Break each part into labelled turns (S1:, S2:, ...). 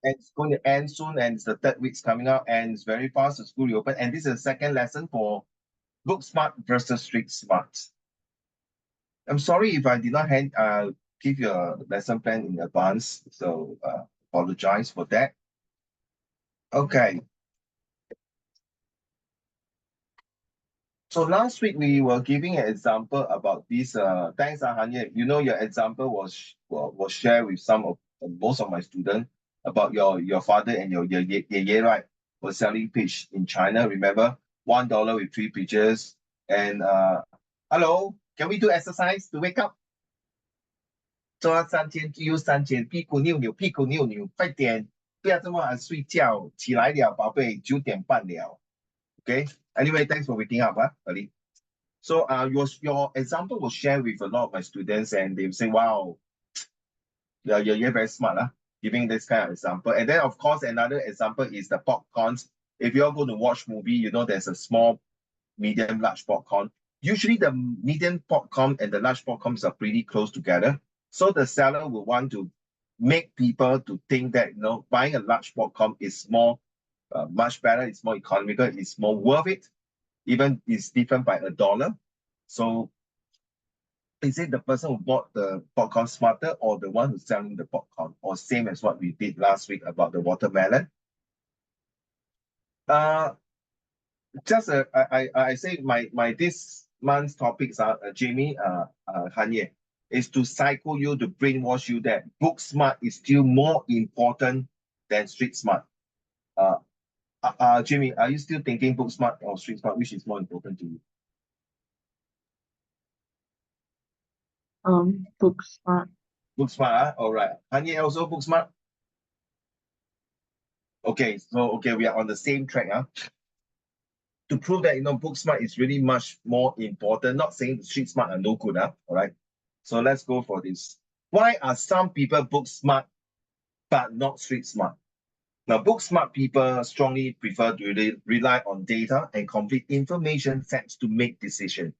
S1: and it's going to end soon, and it's the third week's coming out, and it's very fast. The school reopen, and this is the second lesson for book smart versus street smart. I'm sorry if I did not give you a lesson plan in advance, so apologize for that. Okay. So last week we were giving an example about this. Thanks, Hanye. You know, your example was shared with most of my students about your father and your right, for selling fish in China. Remember, $1 with 3 pictures. And hello, can we do exercise to wake up? 做3天，3天，屁股扭扭，屁股扭扭，快点，不要这么晚睡觉，起来了，宝贝，9点半了。Okay. Anyway, thanks for waking up, early. So your example was shared with a lot of my students, and they say, wow, you're very smart, giving this kind of example. And then, of course, another example is the popcorns. If you're going to watch movie, you know there's a small, medium, large popcorn. Usually the medium popcorn and the large popcorns are pretty close together. So the seller will want to make people to think that, you know, buying a large popcorn is more much better, it's more economical, it's more worth it, even it's different by $1. So is it the person who bought the popcorn smarter, or the one who's selling the popcorn, or same as what we did last week about the watermelon? I say my this month's topics are Jamie Hanye, is to cycle you, to brainwash you that book smart is still more important than street smart. Jimmy, are you still thinking book smart or street smart? Which is more important to you?
S2: Book smart.
S1: Book smart, all right. Hanye also book smart? Okay, so we are on the same track. To prove that, you know, book smart is really much more important. Not saying the street smart are no good, all right? So let's go for this. Why are some people book smart but not street smart? Now, book smart people strongly prefer to rely on data and complete information sets to make decisions.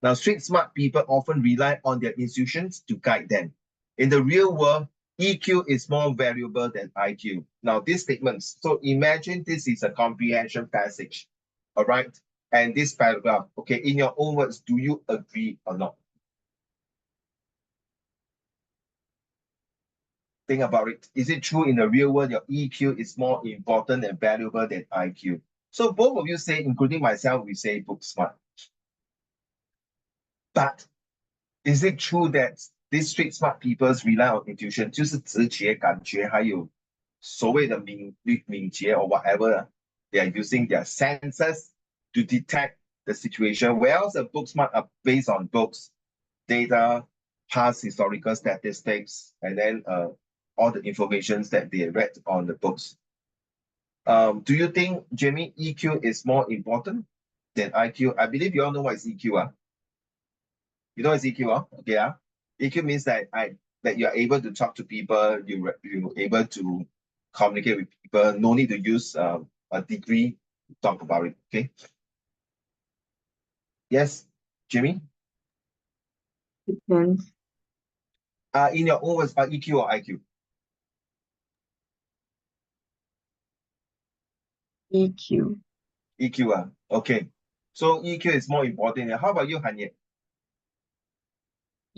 S1: Now, street smart people often rely on their intuitions to guide them. In the real world, EQ is more valuable than IQ. Now, these statements, so imagine this is a comprehension passage, all right? And this paragraph, okay, in your own words, do you agree or not? Think about it. Is it true in the real world your EQ is more important and valuable than IQ? So both of you say, including myself, we say book smart. But is it true that these street smart people rely on intuition, 就是直觉、感觉，还有所谓的敏捷 or whatever, they are using their senses to detect the situation, whereas the book smart are based on books, data, past historical statistics, and then all the information that they read on the books. Do you think, Jamie, EQ is more important than IQ? I believe you all know what is EQ. You know what is EQ? Okay. EQ means that that you are able to talk to people, you're able to communicate with people, no need to use a degree to talk about it. Okay. Yes, Jamie?
S2: Depends.
S1: In your own words, EQ or IQ?
S2: EQ.
S1: EQ, okay. So EQ is more important. How about you, Hanye?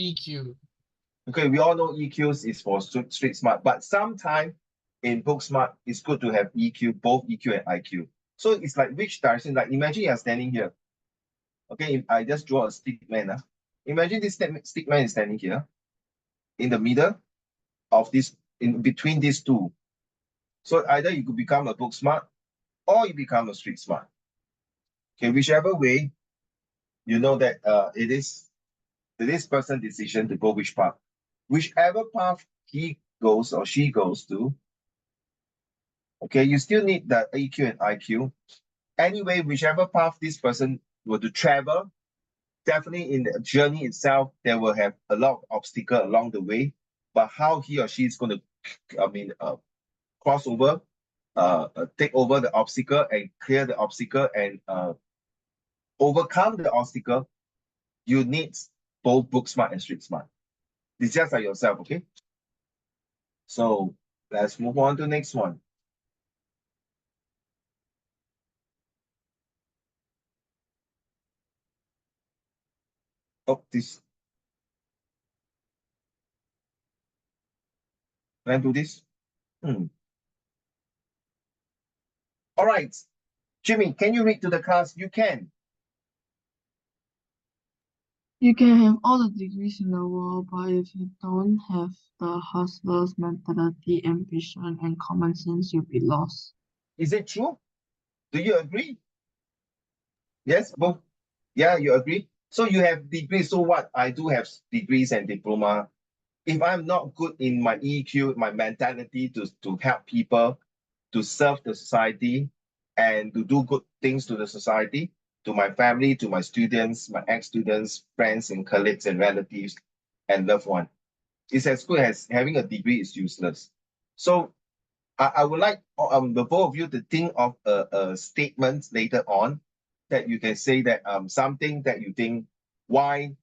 S3: EQ.
S1: Okay, we all know EQs is for street smart, but sometimes in book smart, it's good to have EQ, both EQ and IQ. So it's like which direction? Like imagine you're standing here. Okay, I just draw a stick man. Imagine this stick man is standing here in the middle of this, in between these two. So either you could become a book smart or you become a street smart. Okay, whichever way, you know that it is this person's decision to go which path. Whichever path he goes or she goes to, okay, you still need the EQ and IQ. Anyway, whichever path this person were to travel, definitely in the journey itself, there will have a lot of obstacles along the way. But how he or she is going to, cross over, take over the obstacle and clear the obstacle and overcome the obstacle, you need both book smart and street smart. It's just like yourself, okay? So Let's move on to the next one. Oh, this. Can I do this? All right. Jimmy, can you read to the class? You can.
S2: You can have all the degrees in the world, but if you don't have the hustler's mentality, ambition, and common sense, you'll be lost.
S1: Is it true? Do you agree? Yes, both. Yeah, you agree? So you have degrees. So what? I do have degrees and diploma. If I'm not good in my EQ, my mentality to help people, to serve the society, and to do good things to the society, to my family, to my students, my ex-students, friends and colleagues and relatives and loved one, it's as good as having a degree is useless. So I would like the both of you to think of a statement later on that you can say that something that you think why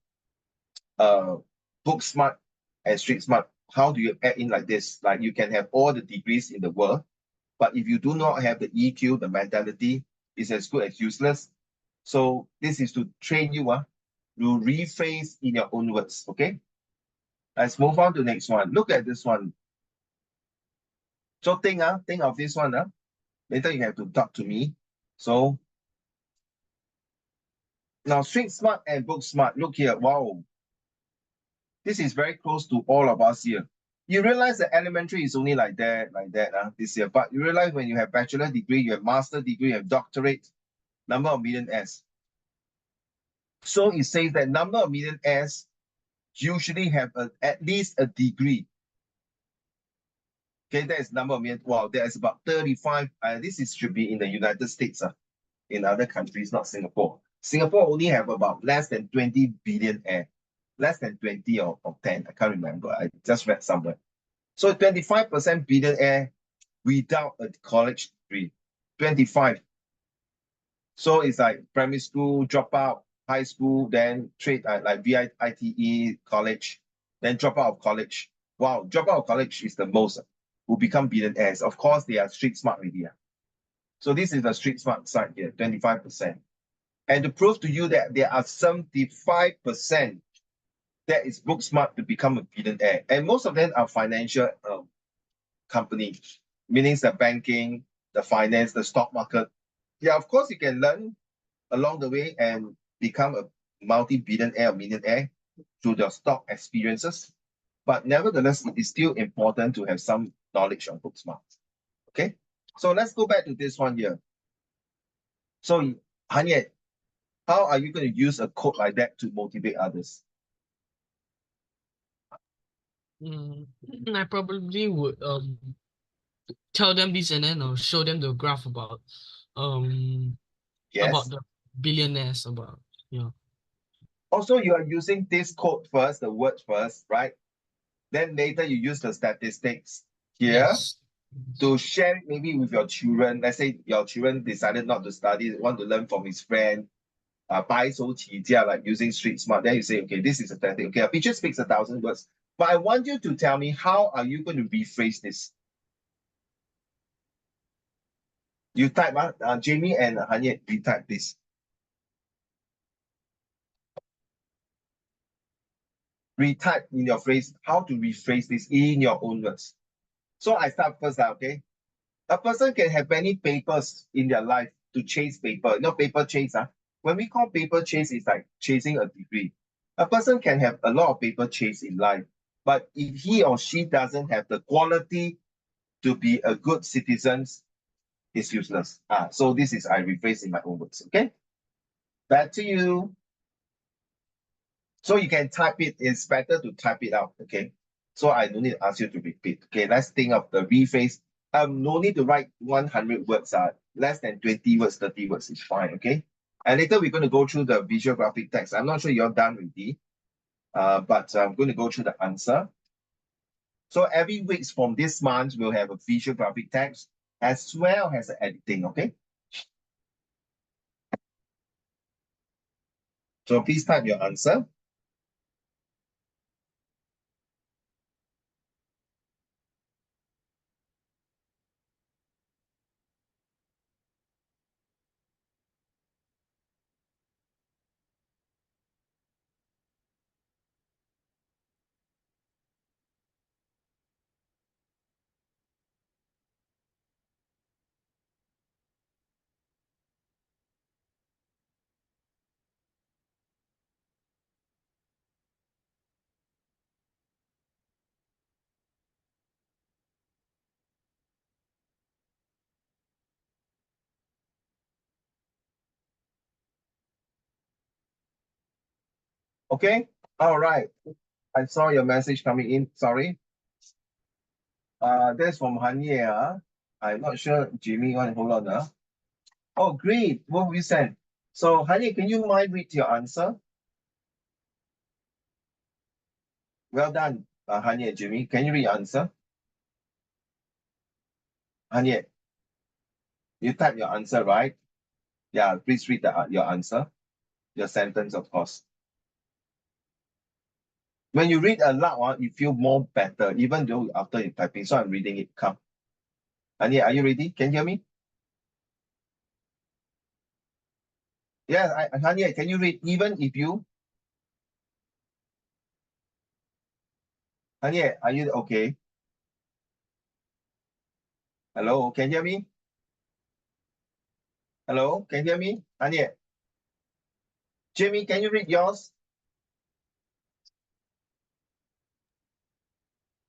S1: uh book smart and street smart, how do you add in like this? Like you can have all the degrees in the world, but if you do not have the EQ, the mentality, it's as good as useless. So this is to train you to rephrase in your own words. Okay, let's move on to the next one. Look at this one. So think of this one. Later you have to talk to me. So now street smart and book smart. Look here. Wow. This is very close to all of us here. You realize that elementary is only like that, this year. But you realize when you have bachelor degree, you have master degree, you have doctorate, number of millionaires. So it says that number of millionaires usually have at least a degree. Okay, that is number of million. Wow, there is about 35. This is should be in the United States. In other countries, not Singapore. Singapore only have about less than 20 billionaire. Less than 20 or 10. I can't remember. I just read somewhere. So 25% billionaire without a college degree. 25. So it's like primary school, drop out, high school, then trade like VITE, college, then drop out of college. Wow, drop out of college is the most who become billionaires. Of course, they are street smart already. So this is the street smart side here, 25%. And to prove to you that there are 75% that is book smart to become a billionaire. And most of them are financial companies, meaning the banking, the finance, the stock market. Yeah, of course, you can learn along the way and become a multi-billionaire or millionaire through the stock experiences. But nevertheless, it is still important to have some knowledge on book smart. Okay, so let's go back to this one here. So, Hanye, how are you going to use a quote like that to motivate others?
S3: I probably would tell them this and then I'll show them the graph um about
S1: Yes.
S3: the billionaires about yeah.
S1: Also, you are using this quote first, the word first, right? Then later you use the statistics here
S3: Yes.
S1: to share it maybe with your children. Let's say your children decided not to study, want to learn from his friend, 白手起家, like using street smart. Then you say, okay, this is a statistic. Okay, a picture speaks 1,000 words. But I want you to tell me, how are you going to rephrase this? You type, Jamie and Hanye, you type this. Retype in your phrase, how to rephrase this in your own words. So I start first, okay? A person can have many papers in their life to chase paper. You know, paper chase. When we call paper chase, it's like chasing a degree. A person can have a lot of paper chase in life, but if he or she doesn't have the quality to be a good citizen, it's useless. So this is I rephrase in my own words. Okay, back to you. So you can type it. It's better to type it out. Okay. So I don't need to ask you to repeat. Okay. Let's think of the rephrase. No need to write 100 words. Less than 20 words, 30 words is fine. Okay. And later we're going to go through the visual graphic text. I'm not sure you're done already. But I'm going to go through the answer. So every week from this month, we'll have a visual graphic text as well as the editing. Okay. So please type your answer. Okay, all right. I saw your message coming in. Sorry. That's from Hanya. I'm not sure, Jimmy. Hold on. Oh, great. What will you send? So, Hanya, can you mind read your answer? Well done, Hanya and Jimmy. Can you read your answer? Hanya, you type your answer, right? Yeah, please read your answer. Your sentence, of course. When you read aloud, you feel more better, even though after you typing. So I'm reading it. Come. Hanya, are you ready? Can you hear me? Yeah, Hanya, can you read even if you? Hanya, are you okay? Hello, can you hear me? Hello, can you hear me? Hanya. Jimmy, can you read yours?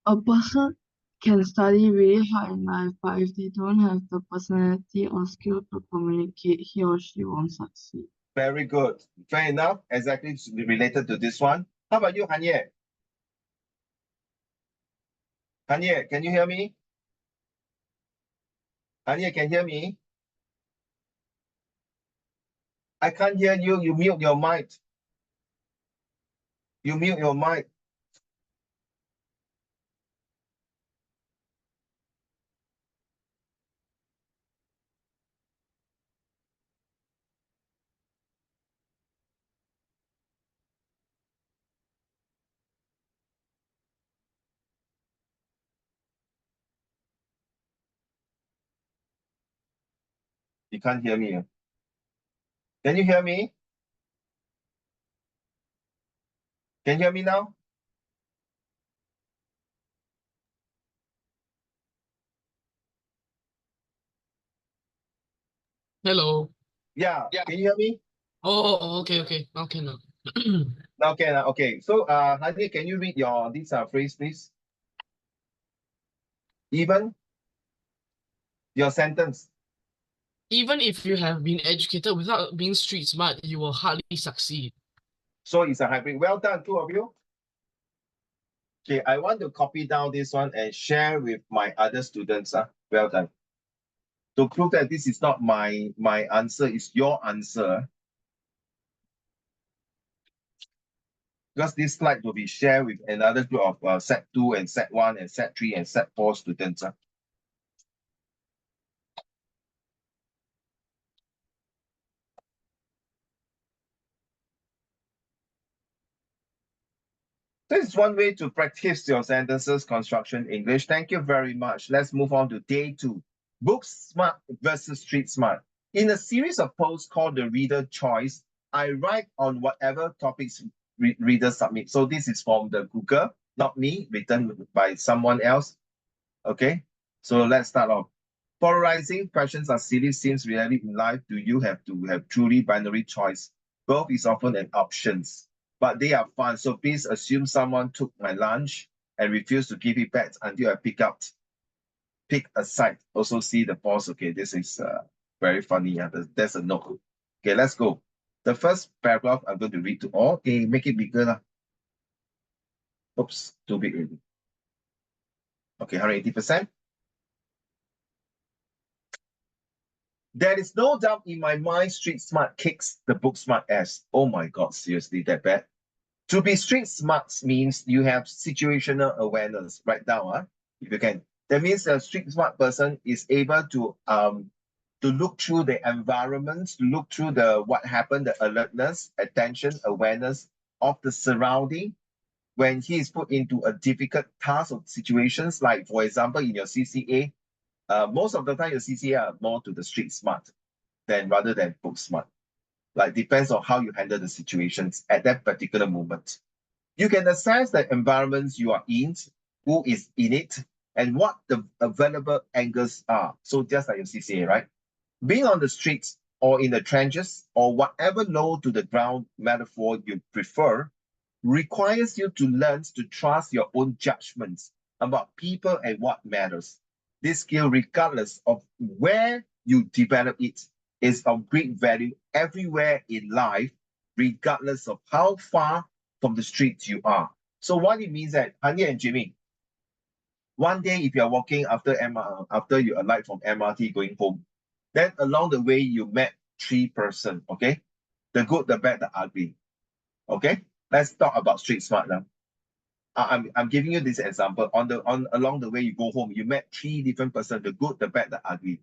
S2: A person can study really hard in life, but if they don't have the personality or skill to communicate, he or she won't succeed.
S1: Very good. Fair enough. Exactly related to this one. How about you, Hanye? Hanye, can you hear me? Hanye, can you hear me? I can't hear you. You mute your mic. You mute your mic. You can't hear me. Can you hear me? Can you hear me now?
S3: Hello.
S1: Yeah.
S3: Yeah.
S1: Can you hear me?
S3: Okay. Okay, now.
S1: Okay. Okay. So, Hanye, can you read this phrase, please? Even your sentence.
S3: Even if you have been educated without being street smart, you will hardly succeed.
S1: So it's a hybrid. Well done, two of you. Okay, I want to copy down this one and share with my other students. Well done. To prove that this is not my answer, it's your answer. Because this slide will be shared with another group of Set 2 and Set 1 and Set 3 and Set 4 students. This is one way to practice your sentences construction English. Thank you very much. Let's move on to day 2. Book smart versus street smart. In a series of posts called the Reader Choice, I write on whatever topics readers submit. So this is from the Google, not me, written by someone else. Okay, so let's start off. Polarizing questions are silly since rarely in life do you have to have truly binary choice. Both is often an options, but they are fun. So please assume someone took my lunch and refused to give it back until I pick a side. Also see the pause. Okay, this is very funny. Yeah, there's a note. Okay, let's go. The first paragraph I'm going to read to all. Okay, make it bigger. Lah. Oops, too big already. Okay, 180%. There is no doubt in my mind street smart kicks the book smart ass. Oh my God, seriously, that bad? To be street smart means you have situational awareness. Write down, if you can. That means a street smart person is able to look through the environment, to look through the what happened, the alertness, attention, awareness of the surrounding when he is put into a difficult task or situations, like for example, in your CCA, most of the time your CCA are more to the street smart than rather than book smart. Like depends on how you handle the situations at that particular moment. You can assess the environments you are in, who is in it, and what the available angles are. So just like your CCA, right? Being on the streets or in the trenches or whatever low to the ground metaphor you prefer requires you to learn to trust your own judgments about people and what matters. This skill, regardless of where you develop it, is of great value everywhere in life, regardless of how far from the streets you are. So what it means that Hanya and Jimmy, one day if you're walking after you alight from MRT going home, then along the way you met three person, okay? The good, the bad, the ugly. Okay? Let's talk about street smart now. I'm giving you this example. Along the way you go home, you met three different person, the good, the bad, the ugly.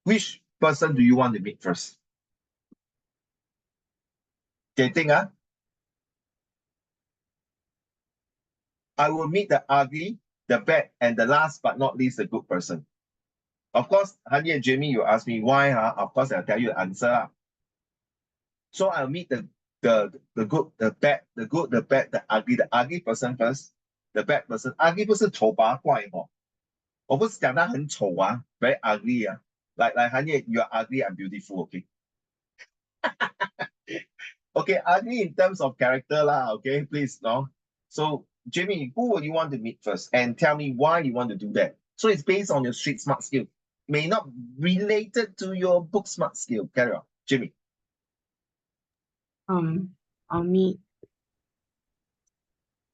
S1: Which person do you want to meet first? Okay, think I will meet the ugly, the bad, and the last but not least, the good person. Of course, Honey and Jamie, you ask me why, huh? Of course, I'll tell you the answer. So I'll meet the good, the bad, the good, the bad, the ugly person first, the bad person. Ugly 不是丑八怪哦，我不是讲他很丑啊，very ugly 啊。Like Honey, you are ugly and beautiful, okay? Okay, ugly in terms of character lah, okay, please, no. So Jamie, who would you want to meet first? And tell me why you want to do that. So it's based on your street smart skill. May not related to your book smart skill. Carry on. Jimmy.
S2: I'll meet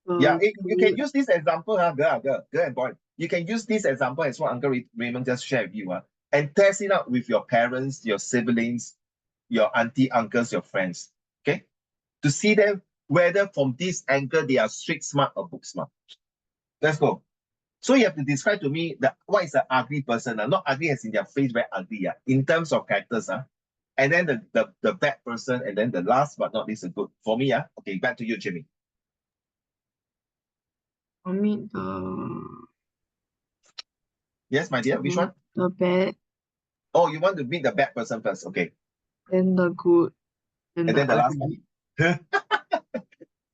S1: Yeah,
S2: the
S1: you can
S2: good.
S1: use this example, girl and boy. You can use this example as what Uncle Raymond just shared with you, and test it out with your parents, your siblings, your auntie, uncles, your friends. Okay? To see them whether from this angle they are street smart or book smart. Let's go. So you have to describe to me what is an ugly person. Not ugly as in their face very ugly, in terms of characters. And then the bad person, and then the last but not least the good. For me, okay, back to you, Jimmy.
S2: I'll meet the
S1: Yes, my dear, which one?
S2: the bad,
S1: Oh, you want to meet the bad person first, okay.
S2: then the good,
S1: And
S2: the
S1: then the last
S2: ugly.
S1: one.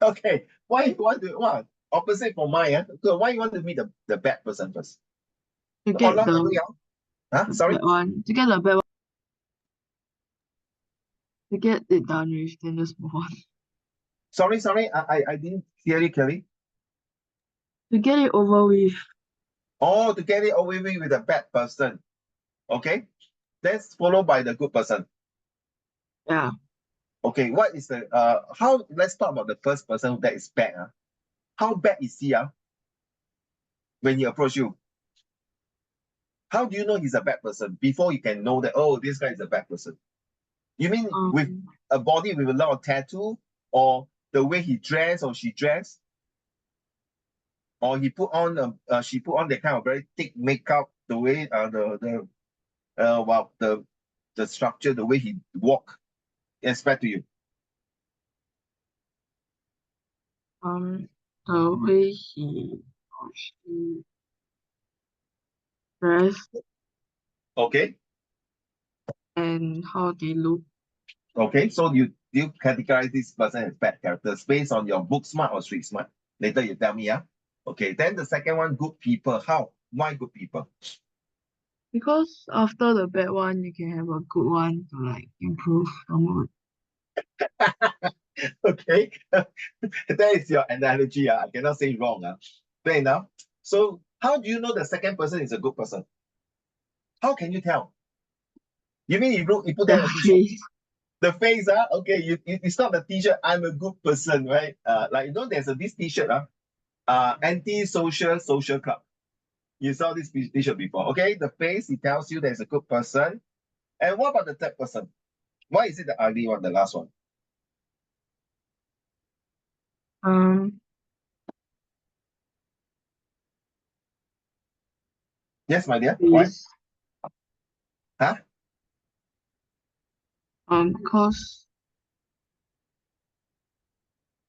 S1: Okay, why you want to, what? Opposite for mine, So why you want to meet the bad person first?
S2: To get
S1: Along the way,
S2: the
S1: sorry?
S2: bad one, to get the bad one, to get it done with, then just move on.
S1: Sorry, I didn't hear you clearly.
S2: To get it over with.
S1: Oh, to get it away with the bad person. Okay, that's followed by the good person.
S2: Yeah.
S1: Okay, what is the how, let's talk about the first person that is bad. How bad is he when he approach you? How do you know he's a bad person before you can know that, oh, this guy is a bad person? You mean with a body with a lot of tattoo, or the way he dressed or she dressed, or he put on she put on that kind of very thick makeup, the way the structure, the way he walk, expect to you.
S2: The way he or she dressed
S1: Okay.
S2: and how they look.
S1: Okay, so you categorize this person as bad characters based on your book smart or street smart? Later you tell me, Okay, then the second one, good people. How? Why good people?
S2: Because after the bad one, you can have a good one to like improve the mood.
S1: Okay, that is your analogy. I cannot say wrong. Fair enough. So how do you know the second person is a good person? How can you tell? You mean you put
S2: The
S1: there a t-shirt?
S2: face.
S1: The face, okay, it's not the t-shirt, I'm a good person, right? Like, you know, there's this t-shirt, anti-social social club. You saw this t-shirt before, okay? The face, it tells you there's a good person. And what about the third person? Why is it the ugly one, the last one? Yes, my dear. Why?
S2: Face.
S1: Huh?
S2: Because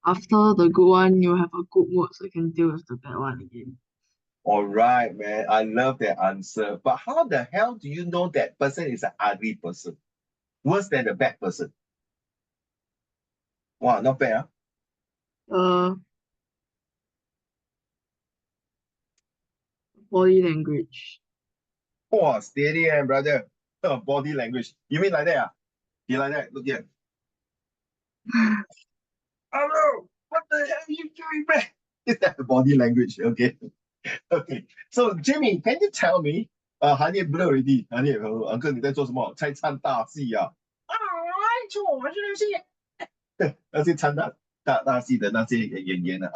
S2: after the good one, you have a good mood, so you can deal with the bad one again.
S1: All right, man. I love that answer. But how the hell do you know that person is an ugly person? Worse than the bad person? Wow, not bad,
S2: Body language.
S1: Oh, steady, brother. Body language. You mean like that? You like that? Look here. Hello, what the hell are you doing, man? Is that the body language? Okay. Okay. So Jimmy, can you tell me?行业 blur already. 行业 uncle 你在做什么？在唱大戏啊？啊，做我是那些。要去唱大。大戏的那些演员呢。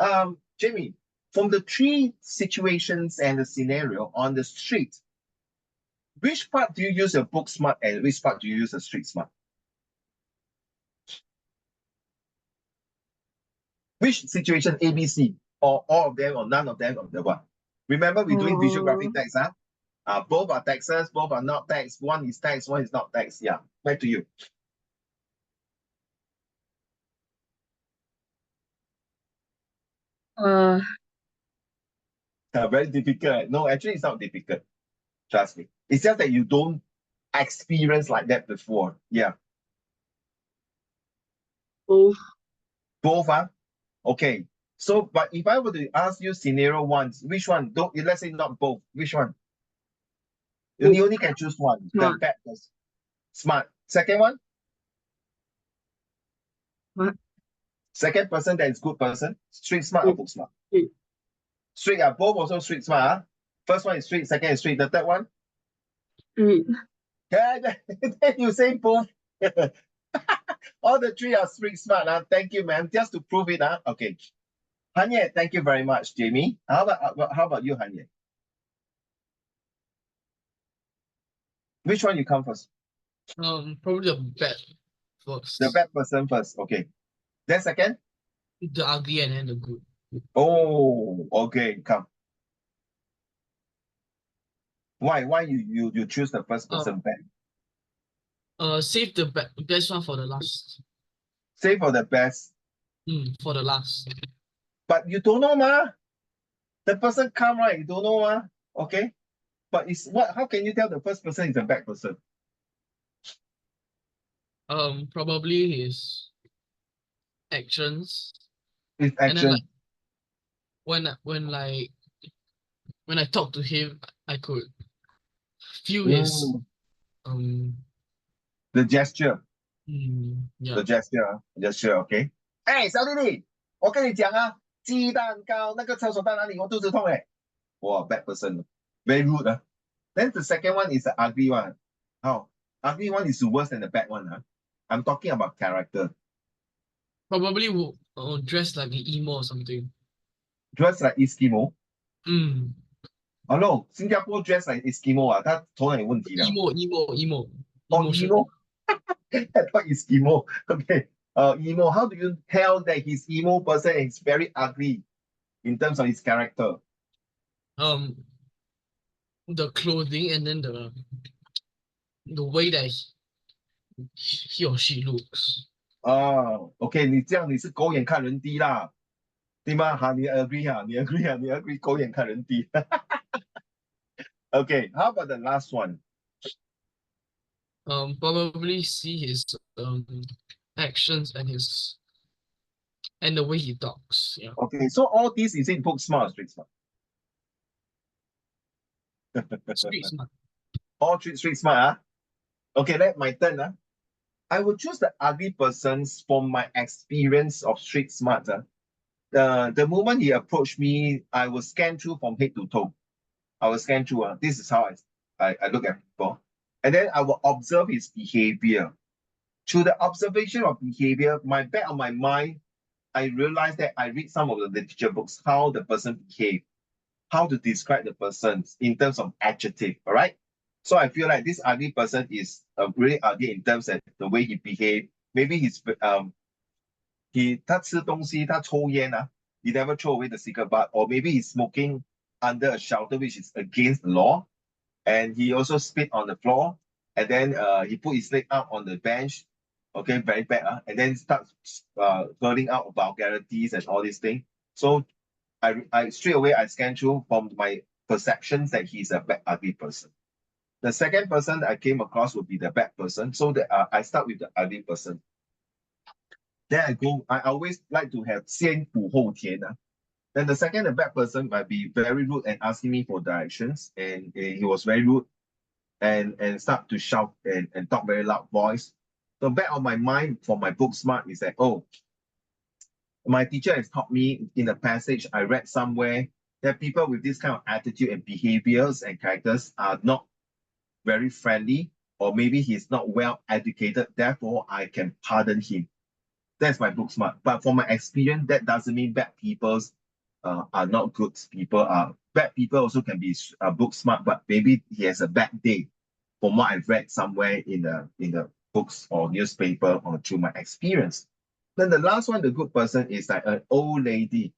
S1: Jamie, from the three situations and the scenario on the street, which part do you use a book smart and which part do you use a street smart? Which situation A, B, C, or all of them, or none of them, or the what? Remember, we're doing visual graphic text, huh? Both are texts, both are not text. One is text, one is not text. Yeah, back to you. Very difficult. No, actually, it's not difficult. Trust me. It's just that you don't experience like that before. Yeah.
S2: Both.
S1: Both, huh? Okay. So, but if I were to ask you scenario one, which one? Don't, let's say not both. Which one? You only can choose one. The
S2: Smart.
S1: bad person. Smart. Second one?
S2: What?
S1: Second person that is good person. Street smart or book smart?
S2: Street.
S1: Street, both also street smart. Huh? First one is street, second is street. The third one?
S2: Street.
S1: Yeah, then you say both. All the three are street smart. Huh? Thank you, man. Just to prove it. Huh? Okay. Hanye, thank you very much, Jamie. How about you, Hanye? Which one you come first?
S3: Probably the bad first.
S1: The bad person first. Okay. Then second?
S3: The ugly and then the good.
S1: Oh, okay. Come. Why you choose the first person bad?
S3: Save the best one for the last.
S1: Say for the best.
S3: For the last.
S1: But you don't know, ma. The person come, right? You don't know, ma. Okay. But it's what? How can you tell the first person is a bad person?
S3: Probably his actions.
S1: His
S3: And then
S1: action.
S3: when I talk to him, I could feel his
S1: The gesture.
S3: yeah.
S1: The gesture, okay. 哎，小弟弟，我跟你讲啊，鸡蛋糕那个厕所在哪里？我肚子痛哎。哇，bad person, very rude. Then the second one is the ugly one. How? Ugly one is worse than the bad one. I'm talking about character.
S3: Probably will dress like an emo or something.
S1: Dress like Eskimo.
S3: 嗯
S1: Hello, 新加坡 dress like Eskimo 啊，他头脑有问题了。
S3: emo
S1: Oh,
S3: emotion.
S1: emo. I thought Eskimo. Okay. Emo. How do you tell that he's emo person and he's very ugly in terms of his character?
S3: The clothing and then the way that he or she looks.
S1: OK，你这样你是狗眼看人低啦，对吗？哈，你 agree 啊？你 agree 啊？你 agree 狗眼看人低。OK, how about the last one?
S3: Probably see his actions and the way he talks. Yeah.
S1: Okay, so all these is in book smart or street smart?
S3: Street smart.
S1: All street smart, Okay, let my turn. I will choose the ugly persons from my experience of street smart. The moment he approached me, I will scan through from head to toe. I will scan through. This is how I look at people. And then I will observe his behavior. Through the observation of behavior, back of my mind, I realized that I read some of the literature books, how the person behaves, how to describe the person in terms of adjective, all right? So I feel like this ugly person is really ugly in terms of the way he behave. Maybe他吃东西，他抽烟he never throw away the cigarette butt, or maybe he's smoking under a shelter which is against the law, and he also spit on the floor, and then he put his leg up on the bench, okay, very bad, and then starts hurling out vulgarities and all these things. So I straight away I scan through from my perceptions that he's a bad ugly person. The second person that I came across would be the bad person. So that I start with the ugly person. Then I always like to have 先苦后甜. Then the second, the bad person might be very rude and asking me for directions. And he was very rude and start to shout and talk very loud voice. So back on my mind for my book smart is that, oh, my teacher has taught me in a passage I read somewhere that people with this kind of attitude and behaviors and characters are not very friendly, or maybe he's not well educated. Therefore, I can pardon him. That's my book smart. But from my experience, that doesn't mean bad people are not good people. Bad people also can be book smart, but maybe he has a bad day. From what I've read somewhere in the books or newspaper or through my experience. Then the last one, the good person, is like an old lady,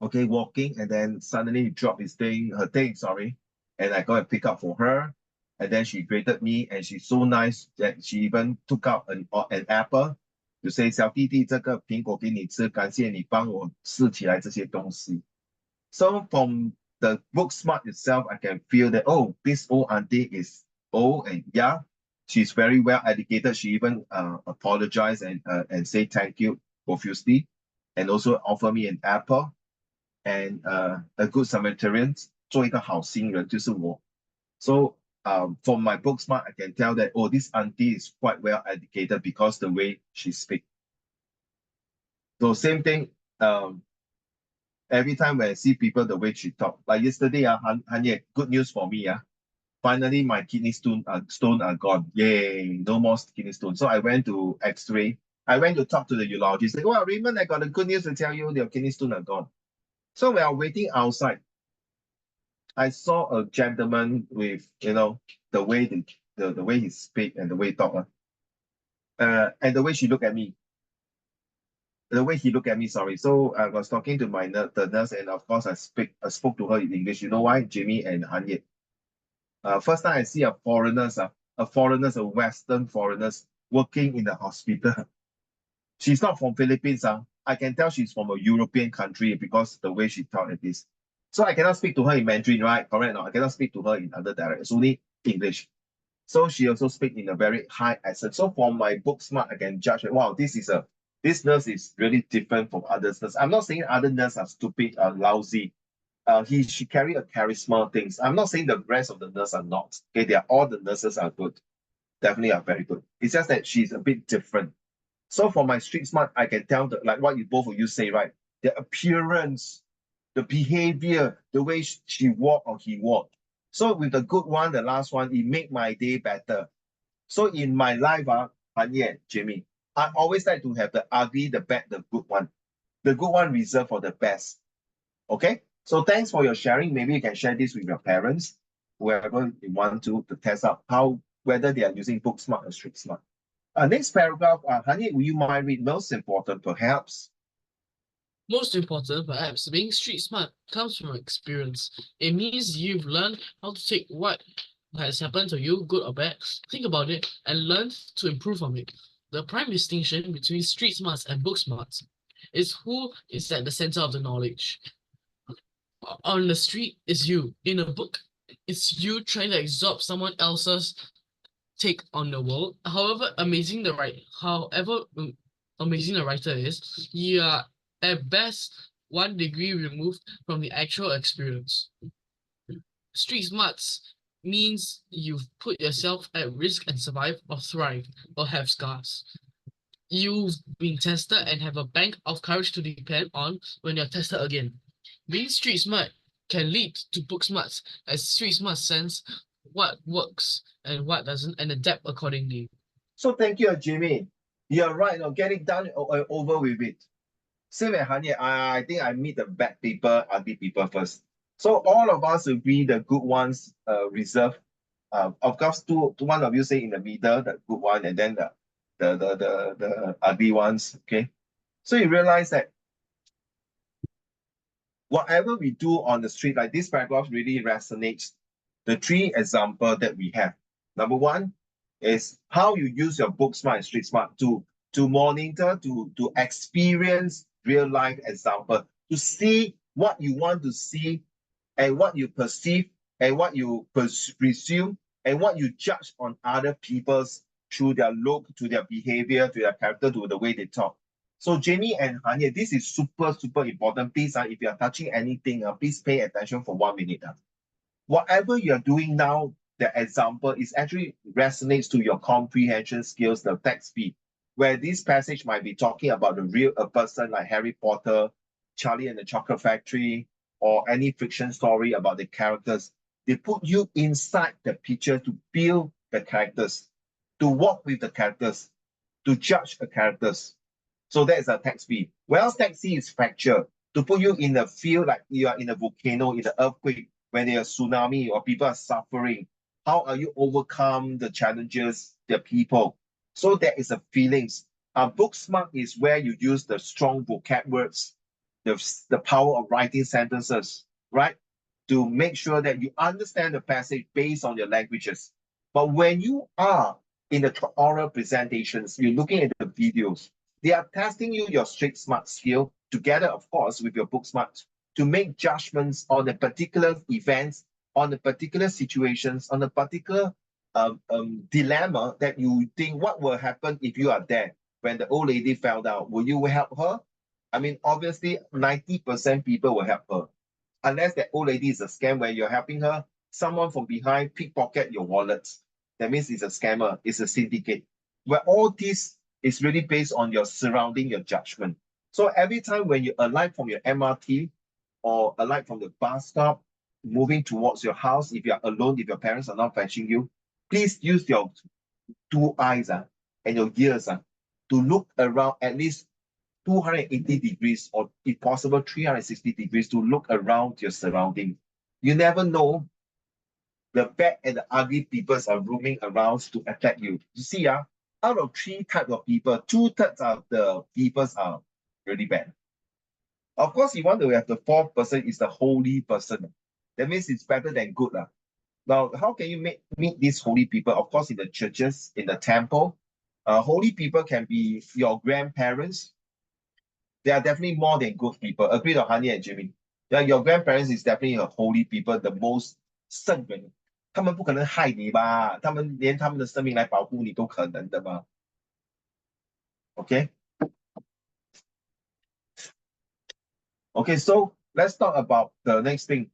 S1: okay, walking, and then suddenly drop her thing, sorry, and I go and pick up for her, and then she greeted me, and she's so nice that she even took out an apple to say 小弟弟，这个苹果给你吃，感谢你帮我拾起来这些东西。So from the book smart itself, I can feel that, oh, this old auntie is old, and yeah, she's very well educated. She even apologized and say thank you profusely, and also offer me an apple. And a good Samaritan, 做一个好心人就是我. So from my book smart, I can tell that, oh, this auntie is quite well educated because the way she speaks. So same thing, every time when I see people, the way she talk. Like yesterday, Hanye, good news for me. Finally, my kidney stone are gone. Yay, no more kidney stone. So I went to X-ray. I went to talk to the urologist. Like, well, Raymond, I got a good news to tell you. Your kidney stone are gone. So we are waiting outside. I saw a gentleman with, the way the way he speak and the way he talk, and the way she looked at me. The way he looked at me, sorry. So I was talking to the nurse, and of course I spoke to her in English. You know why, Jimmy and Hanye? First time I see a foreigners, a Western foreigners working in the hospital. She's not from Philippines. I can tell she's from a European country because the way she talked like this. So I cannot speak to her in Mandarin, right? Correct? No, I cannot speak to her in other dialect. It's only English. So she also speaks in a very high accent. So from my book smart, I can judge that, wow, this nurse is really different from other nurses. I'm not saying other nurses are stupid or lousy. She carry a charisma things. I'm not saying the rest of the nurses are not. Okay, all the nurses are good. Definitely are very good. It's just that she's a bit different. So for my street smart, I can tell like what you both of you say, right? The appearance, the behavior, the way she walk or he walk. So with the good one, the last one, it make my day better. So in my life, Hanye, Jimmy, I always like to have the ugly, the bad, the good one. The good one reserved for the best. Okay? So thanks for your sharing. Maybe you can share this with your parents, whoever you want to test out whether they are using book smart or street smart. Next paragraph, Hani, will you mind read most important, perhaps?
S3: Most important, perhaps, being street smart comes from experience. It means you've learned how to take what has happened to you, good or bad, think about it, and learn to improve on it. The prime distinction between street smarts and book smarts is who is at the center of the knowledge. On the street is you. In a book, it's you trying to absorb someone else's take on the world. However amazing the writer is, you are at best 1 degree removed from the actual experience. Street smarts means you've put yourself at risk and survive or thrive or have scars. You've been tested and have a bank of courage to depend on when you're tested again. Being street smart can lead to book smarts, as street smart sense what works and what doesn't and adapt accordingly.
S1: So thank you, Jimmy. You're right. Get it done over with it. Same as Hanye, I think I meet the bad people, ugly people first. So all of us agree the good ones reserve. Of course, one of you say in the middle, the good one, and then the ugly ones. Okay. So you realize that whatever we do on the street, like this paragraph really resonates. The 3 examples that we have. Number 1 is how you use your book smart and street smart to monitor, to experience real life example, to see what you want to see and what you perceive and what you presume and what you judge on other people's through their look, to their behavior, to their character, to the way they talk. So Jamie and Hanye, this is super, super important. Please, if you are touching anything, please pay attention for 1 minute. Whatever you're doing now, the example is actually resonates to your comprehension skills, the text speed, where this passage might be talking about a person like Harry Potter, Charlie and the Chocolate Factory, or any fiction story about the characters. They put you inside the picture to build the characters, to walk with the characters, to judge the characters. So that is a tax B. Whereas tax C is fracture, to put you in a field like you are in a volcano, in an earthquake, when there's a tsunami or people are suffering. How are you overcome the challenges, the people? So there is a feelings. Book smart is where you use the strong vocab words, the power of writing sentences, right? To make sure that you understand the passage based on your languages. But when you are in the oral presentations, you're looking at the videos, they are testing you your street smart skill together, of course, with your book smart to make judgments on the particular events, on the particular situations, on the particular dilemma that you think what will happen if you are there when the old lady fell down. Will you help her? I mean, obviously, 90% people will help her. Unless that old lady is a scam where you're helping her, someone from behind pickpocket your wallet. That means it's a scammer, it's a syndicate. Where all this is really based on your surrounding, your judgment. So every time when you alight from your MRT or alight from the bus stop, moving towards your house, if you're alone, if your parents are not fetching you, please use your two eyes and your ears to look around at least 280 degrees or if possible 360 degrees to look around your surrounding. You never know the bad and the ugly people are roaming around to attack you. You see, out of three types of people, two-thirds of the people are really bad. Of course, you want to have the fourth person is the holy person. That means it's better than good. Now, how can you meet these holy people? Of course, in the churches, in the temple. Holy people can be your grandparents. They are definitely more than good people. Agree on Honey and Jimmy? Yeah, your grandparents is definitely a holy people, the most 圣人。他们不可能害你吧？他们连他们的生命来保护你都可能的嘛？Okay? Okay, so let's talk about the next thing.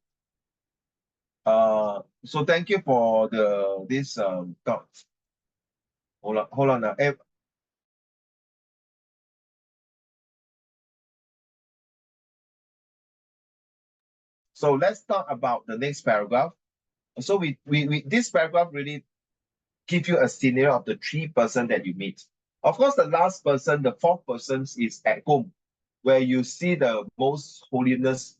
S1: So thank you for this thoughts. Hold on now. So let's talk about the next paragraph. So we this paragraph really give you a scenario of the three person that you meet. Of course, the last person, the fourth person is at home, where you see the most holiness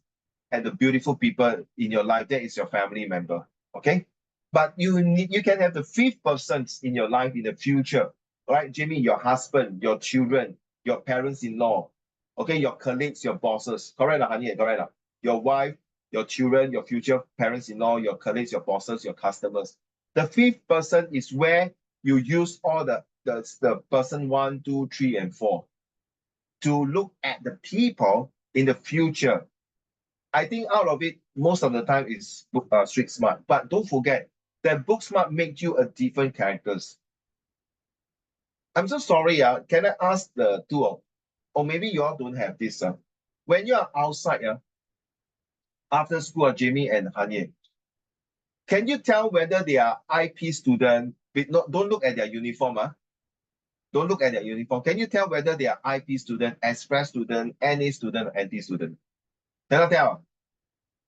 S1: and the beautiful people in your life. That is your family member. Okay. But you can have the fifth person in your life in the future, right? Jimmy, your husband, your children, your parents-in-law, okay, your colleagues, your bosses. Correct, honey, correct. Your wife, your children, your future parents-in-law, your colleagues, your bosses, your customers. The fifth person is where you use all the person one, two, three, and four to look at the people in the future. I think out of it, most of the time is street smart. But don't forget that book smart makes you a different characters. I'm so sorry. Can I ask the two of, or maybe you all don't have this. When you are outside, after school, Jamie and Hanye, can you tell whether they are IP student? Don't look at their uniform. Don't look at their uniform. Can you tell whether they are IP student, express student, NA student, or NT student? Can I tell?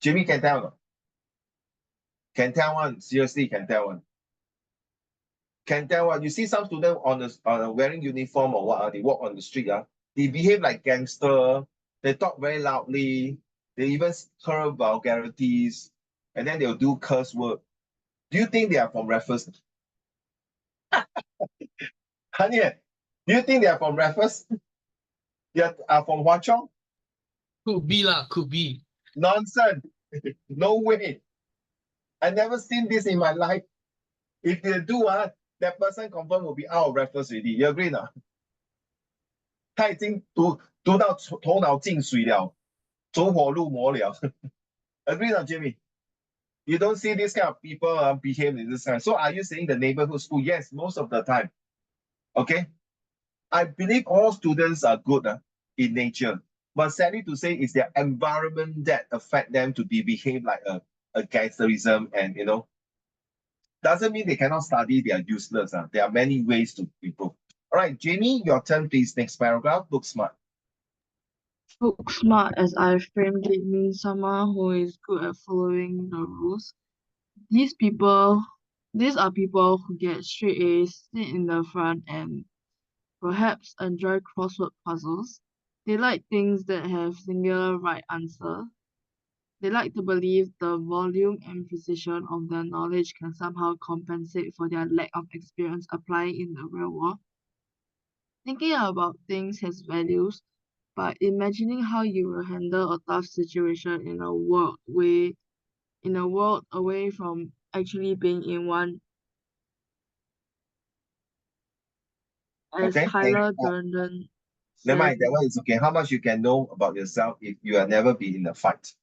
S1: Jimmy can tell. Can tell one. Seriously, can tell one. Can tell one. You see some student on the wearing uniform or what? They walk on the street. They behave like gangster. They talk very loudly. They even curl vulgarities, and then they'll do curse word. Do you think they are from Raffles? Honey, do you think they are from Raffles? They are from Hwa Chong?
S3: Could be lah, could be.
S1: Nonsense. No way. I never seen this in my life. If they do, that person confirm will be out of Raffles already. You agree not? 他已经读到头脑进水了，走火入魔了。Agree not, Jimmy? You don't see this kind of people behave in this kind. So are you saying the neighborhood school? Yes, most of the time. Okay. I believe all students are good in nature. But sadly to say, it's their environment that affect them to behave like a gangsterism and, doesn't mean they cannot study, they are useless. There are many ways to improve. All right, Jamie, your turn, please. Next paragraph, book smart.
S2: Book smart, as I framed it, means someone who is good at following the rules. These are people who get straight A's, sit in the front, and perhaps enjoy crossword puzzles. They like things that have singular right answer. They like to believe the volume and precision of their knowledge can somehow compensate for their lack of experience applying in the real world. Thinking about things has values, but imagining how you will handle a tough situation in a world away from actually being in one, as
S1: Okay.
S2: Tyler Durden
S1: Never
S2: says.
S1: mind, that one is okay. How much you can know about yourself if you have never been in a fight?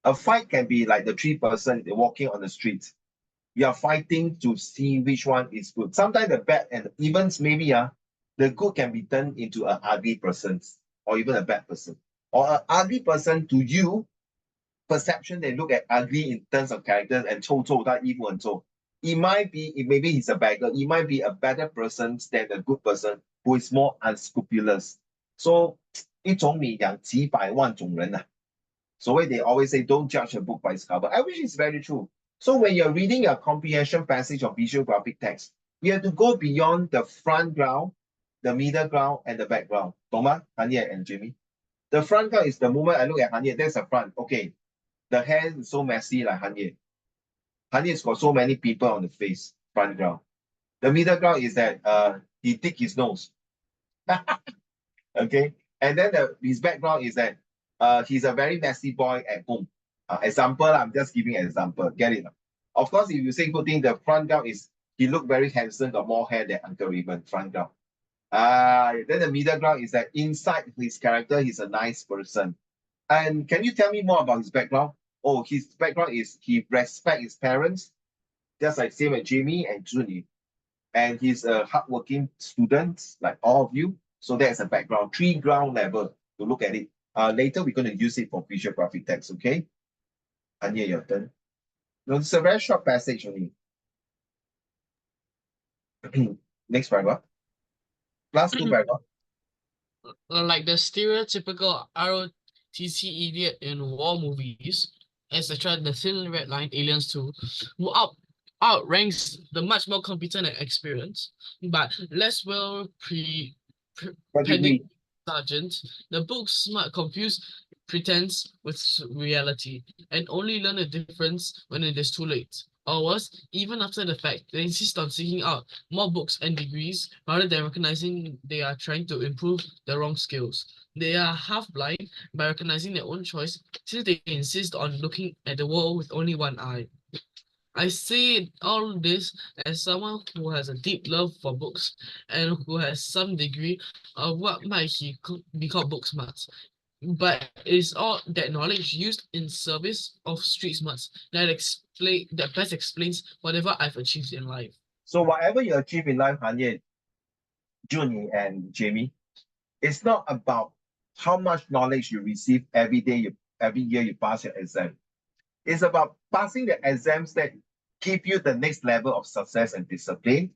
S1: A fight can be like the three-person walking on the street. You are fighting to see which one is good. Sometimes the bad and even maybe the good can be turned into an ugly person or even a bad person. Or an ugly person to you, perception they look at ugly in terms of characters and 臭臭 that evil and so. Maybe he's a beggar. He might be a better person than a good person who is more unscrupulous. So 一种米养几百万种人啊。So they always say, don't judge a book by its cover. I wish it's very true. So when you're reading a comprehension passage of visual graphic text, you have to go beyond the front ground, the middle ground, and the background. 懂吗 Hanye and Jimmy? The front ground is the moment I look at Hanye, there's the front. Okay, the hair is so messy like Hanye. Hanye's got so many people on the face, front ground. The middle ground is that he dig his nose. Okay, and then his background is that he's a very messy boy at home. Example, I'm just giving an example. Get it? Of course, if you say good thing, the front ground is he look very handsome, got more hair than Uncle Raymond. Front ground. Then the middle ground is that inside his character, he's a nice person. And can you tell me more about his background? Oh, his background is he respects his parents, just like same as Jamie and Junie. And he's a hardworking student, like all of you. So that's a background, three ground level to look at it. Later, we're going to use it for visual graphic text, okay? Anya, your turn. No, it's a very short passage only. Next paragraph. Last two paragraph.
S3: Like the stereotypical ROTC idiot in war movies, etc., the Thin Red Line, Aliens 2, who outranks the much more competent and experienced, but less well
S1: What
S3: pedigree
S1: degree?
S3: sergeant. The book smart confuse pretense with reality, and only learn the difference when it is too late. Or worse, even after the fact, they insist on seeking out more books and degrees rather than recognizing they are trying to improve the wrong skills. They are half blind by recognizing their own choice, since they insist on looking at the world with only one eye. I say all this as someone who has a deep love for books and who has some degree of what might be called book smarts. But it is all that knowledge used in service of street smarts that best explains whatever I've achieved in life.
S1: So whatever you achieve in life, Hanye, Junie, and Jamie, it's not about how much knowledge you receive every day, every year you pass your exam. It's about passing the exams that give you the next level of success and discipline.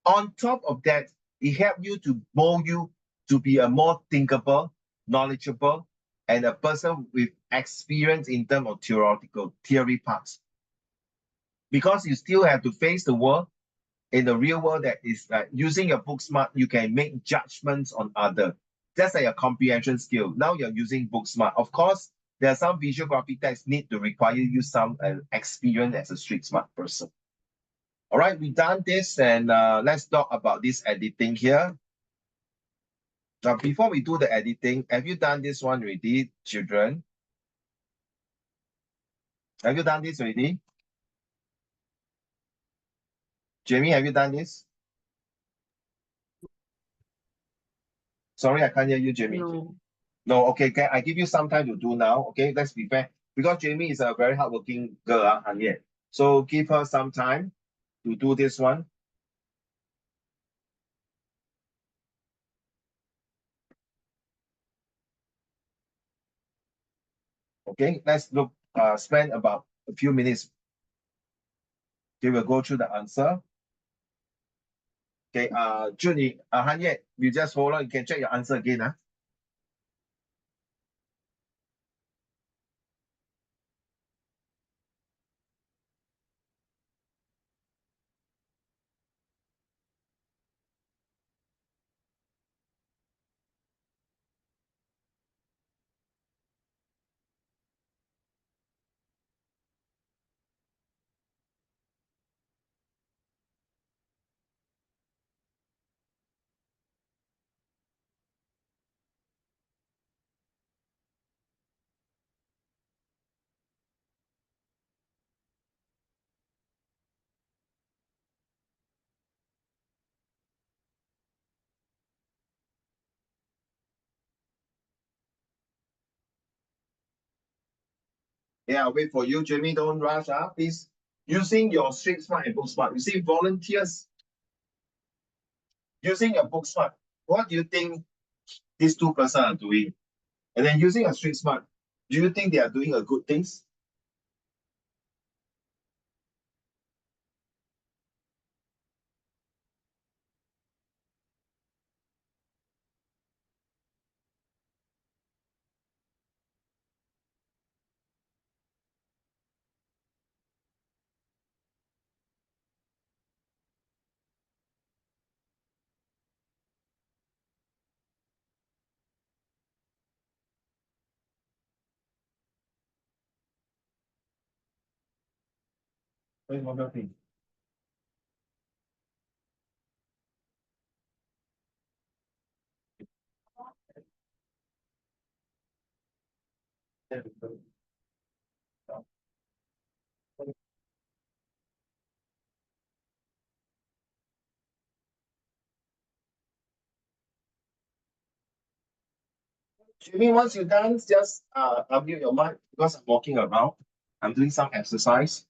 S1: On top of that, it helps you to mold you to be a more thinkable, knowledgeable, and a person with experience in terms of theoretical theory parts. Because you still have to face the world in the real world that is using your book smart, you can make judgments on other. That's like a comprehension skill. Now you're using book smart. Of course, there are some visual graphic text need to require you some experience as a street smart person. All right, we done this and let's talk about this editing here. Now, before we do the editing, have you done this one already, children? Have you done this already? Jamie, have you done this? Sorry, I can't hear you, Jamie.
S2: No.
S1: No, okay, can I give you some time to do now? Okay, let's be fair. Because Jamie is a very hardworking girl, Hanye. So give her some time to do this one. Okay, let's look, spend about a few minutes. Okay, we'll go through the answer. Okay, Junie, Hanye, you just hold on, you can check your answer again. Huh? Yeah, I'll wait for you, Jamie. Don't rush, please. Using your Street Smart and Book Smart. You see, volunteers using your Book Smart. What do you think these two persons are doing? And then using a Street Smart, do you think they are doing a good things? Wait, one more thing. Jimmy, once you're done, just unmute your mic because I'm walking around. I'm doing some exercise.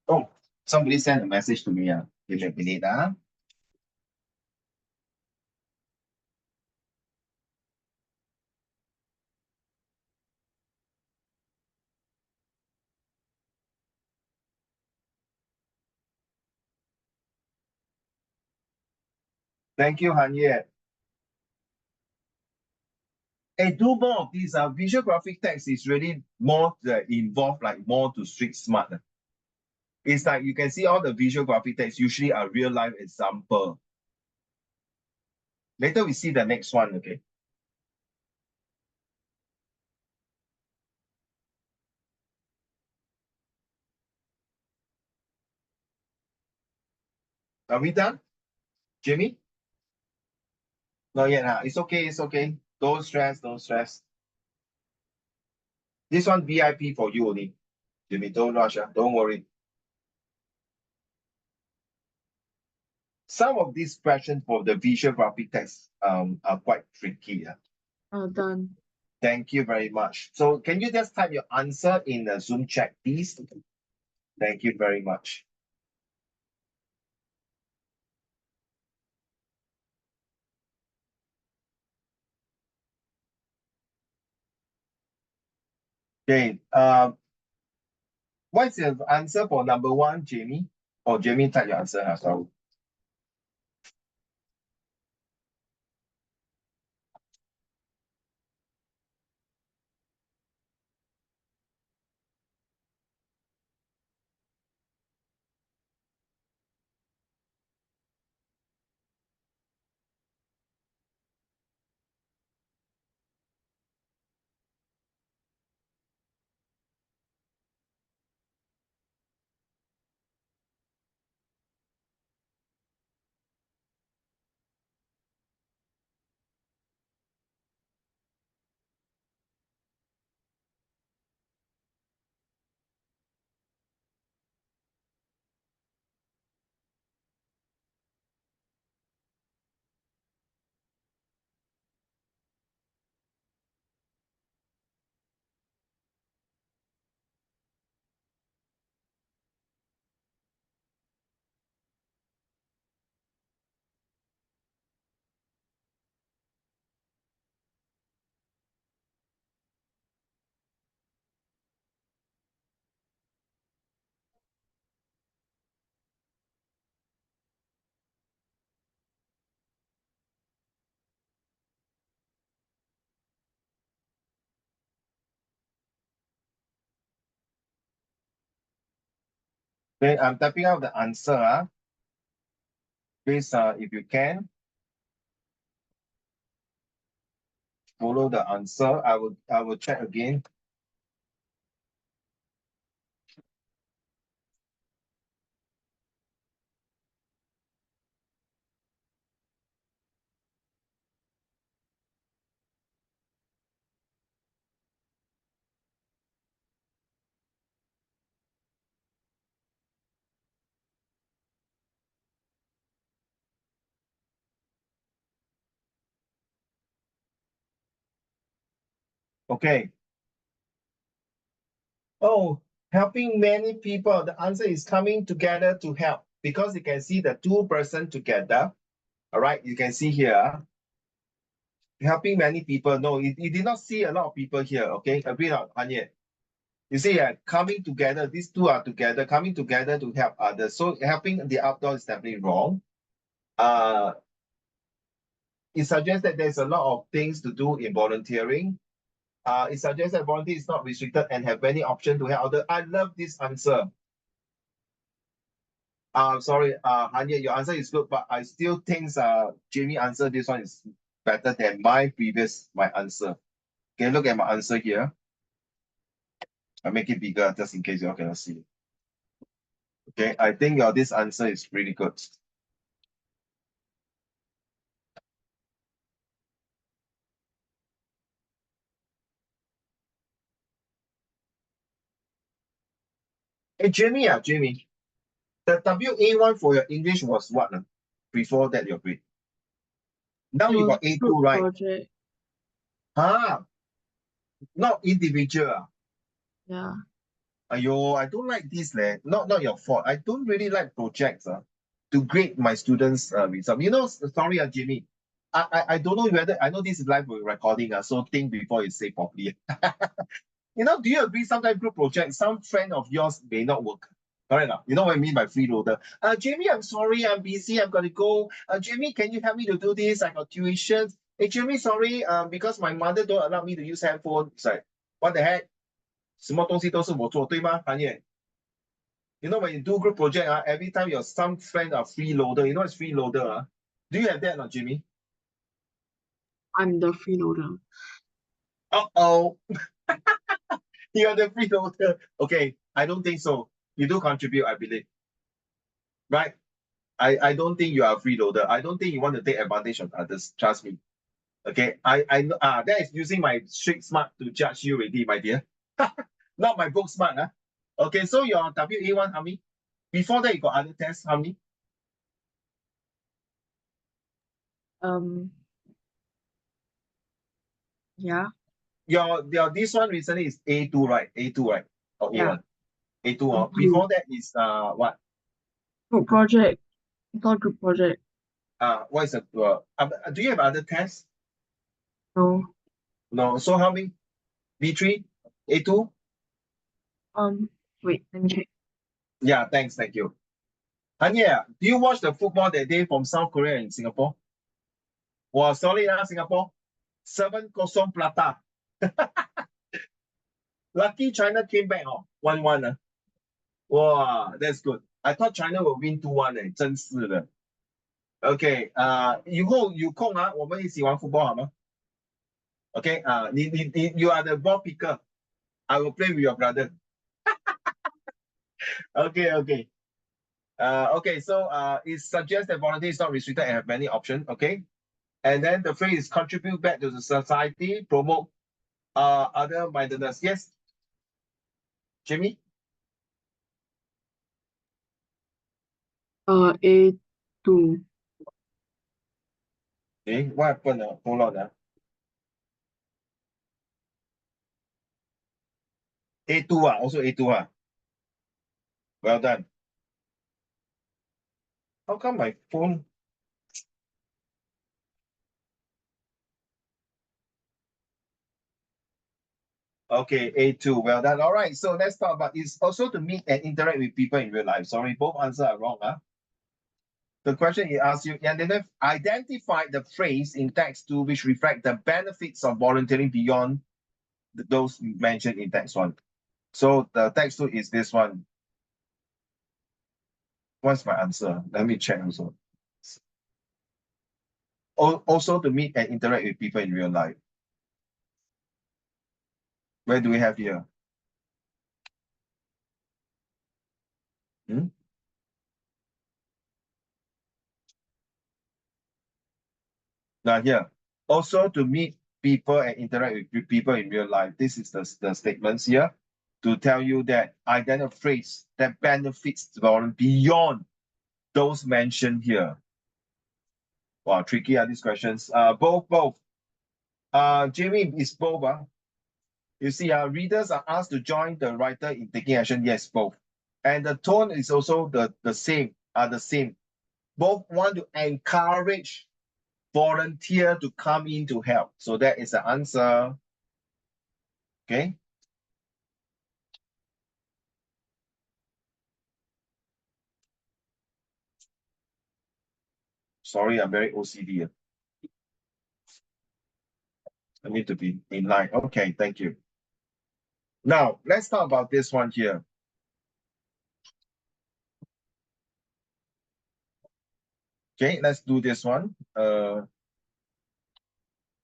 S1: Oh, somebody sent a message to me. Give me a minute. Thank you, Hanye. And do more of these. Visual graphic text is really more involved, like more to street smart. It's like you can see all the visual graphic text usually a real life example. Later we see the next one, okay? Are we done? Jimmy? Not yet, huh? It's okay, it's okay. Don't stress, don't stress. This one VIP for you only. Jimmy, don't rush, don't worry. Some of these questions for the visual graphic text are quite tricky.
S2: Done.
S1: Thank you very much. So can you just type your answer in the Zoom chat, please? Thank you very much. Okay. What's the answer for number one, Jamie? Or Jamie, type your answer as well. Okay, I'm typing out the answer. Please, if you can, follow the answer. I will check again. Okay. Oh, helping many people. The answer is coming together to help because you can see the two person together. All right, you can see here. Helping many people. No, you did not see a lot of people here. Okay, agree not, Anye? You see, coming together, these two are together, coming together to help others. So helping the outdoor is definitely wrong. It suggests that there's a lot of things to do in volunteering. It suggests that volunteer is not restricted and have many options to help others. I love this answer. Sorry, Hanya, your answer is good, but I still think Jamie answer this one is better than my answer. Okay, look at my answer here. I make it bigger just in case you all cannot see it. Okay, I think this answer is really good. Hey, Jamie, the WA1 for your English was what? Before that, your grade. Now
S2: It
S1: you
S2: was
S1: got A2,
S2: group
S1: right?
S2: project.
S1: Not individual.
S2: Yeah.
S1: Ayo, I don't like this, leh. Not your fault. I don't really like projects to grade my students' result. You know, sorry, Jimmy. I don't know whether I know this is live recording, so think before you say properly. You know, do you agree sometimes group projects, some friend of yours may not work? Correct enough. You know what I mean by freeloader? Jamie, I'm sorry, I'm busy, I'm gonna go. Jamie, can you help me to do this? I got tuition. Hey, Jamie, sorry, because my mother don't allow me to use handphone. It's like, what the heck? 什么东西都是我做，对吗，韩烨? You know, when you do group project, every time your some friend are freeloader. You know what's freeloader? Do you have that, not Jimmy?
S2: I'm the freeloader.
S1: Uh-oh. You're the freeloader. Okay, I don't think so. You do contribute, I believe. Right? I don't think you are a freeloader. I don't think you want to take advantage of others. Trust me. Okay, that is using my street smart to judge you already, my dear. Not my book smart. Okay, so your WA1, how many? Before that, you got other tests, how many?
S2: Yeah.
S1: Your this one recently is A2, right? A2, right? Or
S2: Yeah.
S1: A1? A2,
S2: A2.
S1: before that is what?
S2: Group project. It's not group project.
S1: What is do you have other tests?
S2: No.
S1: No. So how many? B3? A2?
S2: Wait, let me check.
S1: Yeah, thanks, thank you. And yeah, do you watch the football that day from South Korea in Singapore? Wow, sorry, Singapore. 7-0 Plata. Lucky China came back, 1-1. Wow, that's good. I thought China will win 2-1 真是的. Okay, 以后有空我们一起玩 football 好吗? Okay, you are the ball picker. I will play with your brother. Okay, okay. Okay, so it suggests that volunteer is not restricted and have many options. Okay, and then the phrase is contribute back to the society, promote other mindedness. Yes, Jimmy.
S2: A2.
S1: Okay, what happened? Hold on. A2 also A2 Well done. How come my phone? Okay, A2. Well done. All right. So let's talk about it's also to meet and interact with people in real life. Sorry, both answers are wrong. The question it asks you, identify the phrase in text 2 which reflect the benefits of volunteering beyond those mentioned in text 1. So the text 2 is this one. What's my answer? Let me check also. Also to meet and interact with people in real life. Where do we have here? Now here, also to meet people and interact with people in real life. This is the statements here to tell you that identify phrase that benefits beyond those mentioned here. Wow, tricky are these questions. Both. Jamie is both. You see, our readers are asked to join the writer in taking action. Yes, both. And the tone is also the same, the same. Both want to encourage volunteer to come in to help. So that is the answer. Okay. Sorry, I'm very OCD. I need to be in line. Okay, thank you. Now, let's talk about this one here. Okay, let's do this one.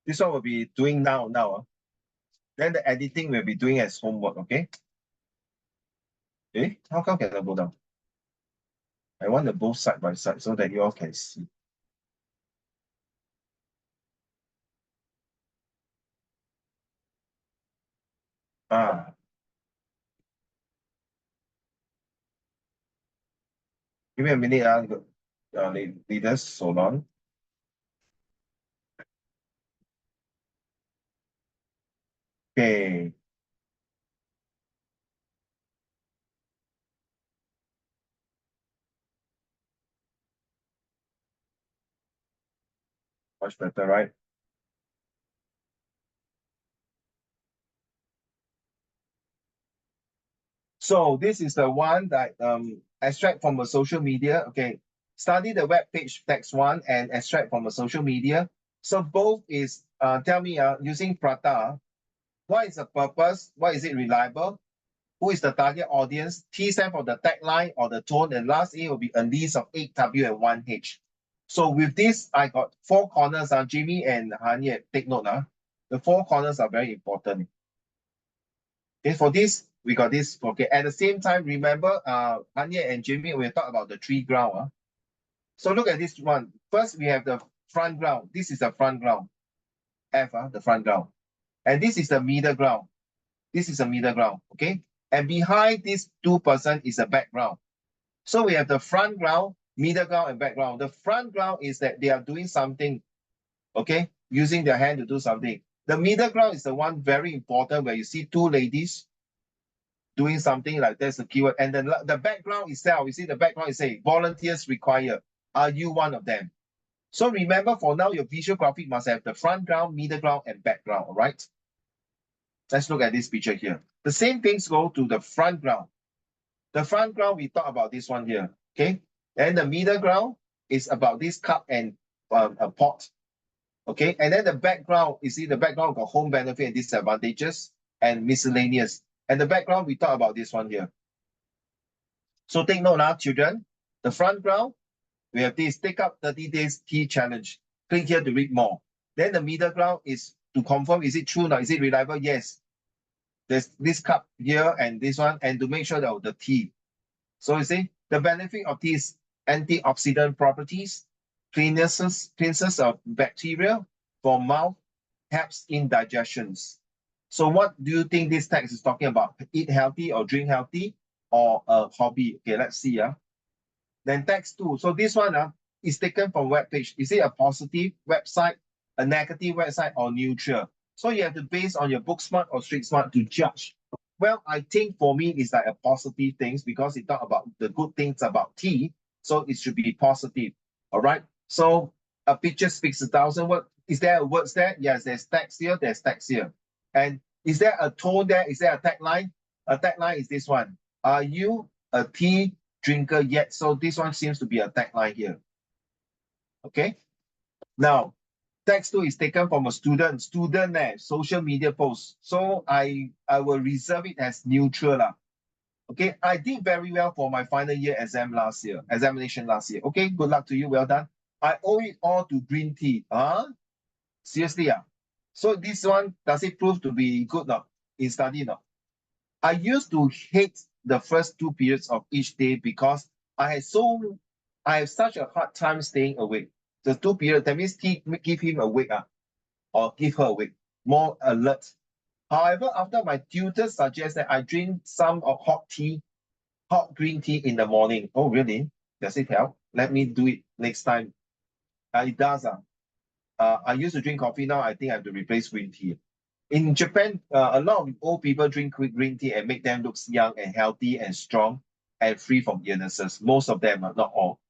S1: This one will be doing now. Then the editing will be doing as homework, okay? How come can I go down? I want them both side by side so that you all can see. Give me a minute, leaders, so long. Okay. Much better, right? So this is the one that extract from a social media. Okay, study the web page text one and extract from a social media. So both is tell me using Prata, what is the purpose? What is it reliable? Who is the target audience? T stand for the tagline or the tone, and last A will be a list of 8W and 1H. So with this, I got 4 corners. Jimmy and Hanye, take note. The 4 corners are very important. Okay, for this, we got this. Okay, at the same time, remember, Hanye and Jimmy, we'll talk about the 3 ground. So look at this one. First, we have the front ground. This is the front ground. F, the front ground. And this is the middle ground. This is the middle ground. Okay. And behind this 2% is the background. So we have the front ground, middle ground, and background. The front ground is that they are doing something, okay, using their hand to do something. The middle ground is the one very important where you see 2 ladies doing something like that's the keyword. And then the background itself, you see the background is saying volunteers required. Are you one of them? So remember, for now, your visual graphic must have the front ground, middle ground, and background, all right? Let's look at this picture here. The same things go to the front ground. The front ground, we talk about this one here, okay? And the middle ground is about this cup and a pot, okay? And then the background, you see the background got home benefit and disadvantages and miscellaneous. And the background, we talk about this one here. So take note now, children. The front ground, we have this take up 30 days key challenge. Click here to read more. Then the middle ground is to confirm, is it true now? Is it reliable? Yes. There's this cup here and this one, and to make sure that the tea. So you see, the benefit of these antioxidant properties, cleanses of bacteria for mouth, helps in digestions. So what do you think this text is talking about? Eat healthy or drink healthy or a hobby? Okay, let's see. Then text 2. So this one is taken from web page. Is it a positive website, a negative website, or neutral? So you have to base on your book smart or street smart to judge. Well, I think for me, it's like a positive things because it talk about the good things about tea. So it should be positive. All right. So a picture speaks 1,000 words. Is there a words there? Yes, there's text here, there's text here. And is there a tone there? Is there a tagline? A tagline is this one. Are you a tea drinker yet? So this one seems to be a tagline here. Okay. Now, text 2 is taken from a student social media post. So I will reserve it as neutral. Okay, I did very well for my final year examination last year. Okay, good luck to you, well done. I owe it all to green tea. Seriously. So this one, does it prove to be good now in study now? I used to hate the first 2 periods of each day because I have such a hard time staying awake. The 2 periods, that means give him awake or give her awake, more alert. However, after my tutor suggests that I drink some of hot green tea in the morning. Oh, really? Does it help? Let me do it next time. It does. I used to drink coffee. Now I think I have to replace green tea. In Japan, a lot of old people drink green tea and make them look young and healthy and strong and free from illnesses. Most of them, not all.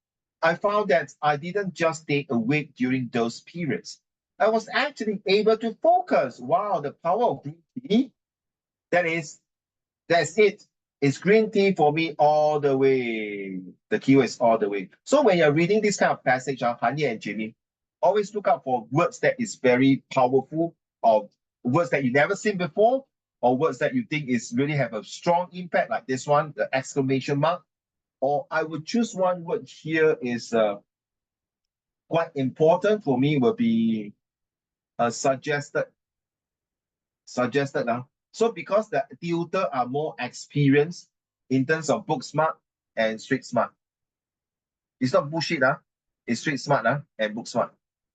S1: I found that I didn't just stay awake during those periods. I was actually able to focus. Wow, the power of green tea. That is, that's it. It's green tea for me all the way. The keyword is all the way. So when you're reading this kind of passage, Han and Jimmy, always look out for words that is very powerful, or words that you never seen before, or words that you think is really have a strong impact, like this one, the exclamation mark. Or I would choose one word here is quite important for me will be suggested. Suggested now. So because the tutor are more experienced in terms of book smart and street smart. It's not bullshit, it's street smart and book smart.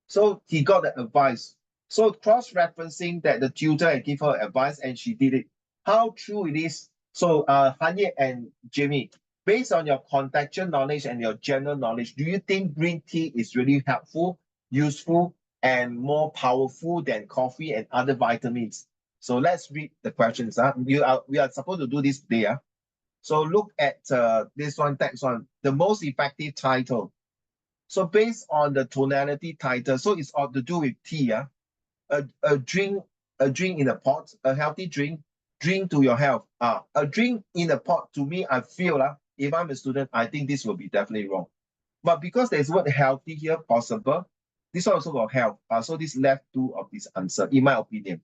S1: So he got the advice. So cross-referencing that the tutor had give her advice and she did it. How true it is. So Hanye and Jimmy, based on your contextual knowledge and your general knowledge, do you think green tea is really helpful, useful, and more powerful than coffee and other vitamins? So let's read the questions. We are supposed to do this today. So look at this one, text one, the most effective title. So based on the tonality title, so it's all to do with tea. A drink, a drink in a pot, a healthy drink, drink to your health. A drink in a pot, to me, I feel if I'm a student, I think this will be definitely wrong. But because there's word healthy here, possible, this one also got health. So this left two of this answer, in my opinion.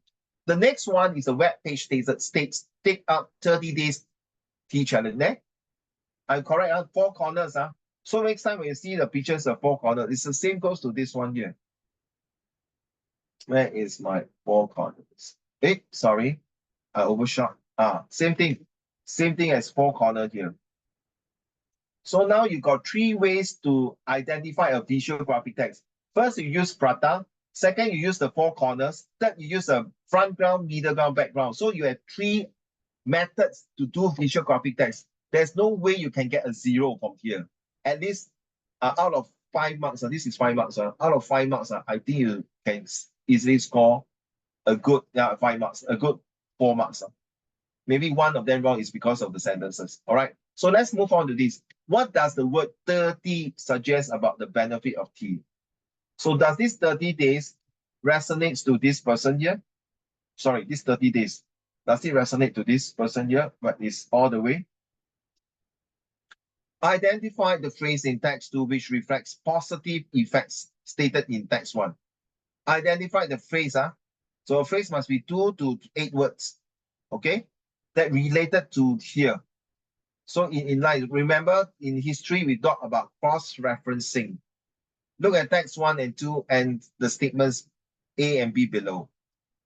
S1: The next one is a web page states take up 30 days tea challenge. I'm correct, four corners. So next time when you see the pictures of four corners, it's the same goes to this one here. Where is my four corners? Sorry, I overshot. Same thing. Same thing as four corners here. So now you got three ways to identify a visual graphic text. First, you use Prata. Second, you use the four corners. Third, you use a front ground, middle ground, background. So you have three methods to do visual graphic text. There's no way you can get a 0 from here. At least out of 5 marks, this is 5 marks. Out of 5 marks, I think you can easily score a good 5 marks, a good 4 marks. Maybe one of them wrong is because of the sentences. All right. So let's move on to this. What does the word 30 suggest about the benefit of tea? So does this 30 days resonates to this person here? Sorry, this 30 days. Does it resonate to this person here? But it's all the way. Identify the phrase in text 2 which reflects positive effects stated in text 1. Identify the phrase. So a phrase must be 2 to 8 words. Okay? That related to here. So in line, remember in history, we talk about cross-referencing. Look at text 1 and 2 and the statements A and B below.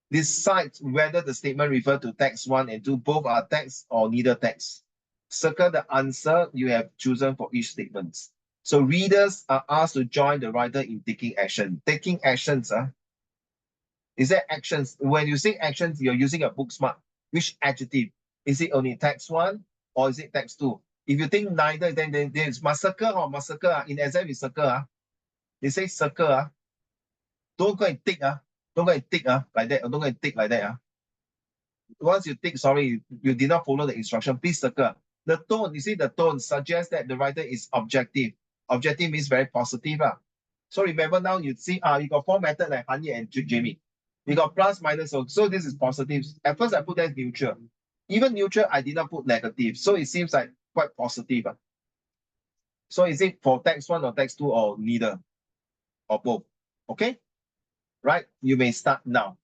S1: Decide whether the statement refers to text 1 and 2, both are text or neither text. Circle the answer you have chosen for each statement. So readers are asked to join the writer in taking action. Taking actions, is that actions? When you say actions, you're using a book smart. Which adjective? Is it only text 1 or is it text 2? If you think neither, then it's must circle or must circle. In exam, we circle. They say circle. Don't go and tick. Don't go and tick like that. Or don't go and tick like that. Once you tick, sorry, you did not follow the instruction, please circle. The tone, you see the tone suggests that the writer is objective. Objective means very positive. So remember now you see, you got 4 methods like Hanye and Jamie. You got plus, minus, so this is positive. At first I put that neutral. Even neutral, I did not put negative. So it seems like quite positive. So is it for text 1 or text 2 or neither? Or both? Okay? Right? You may start now.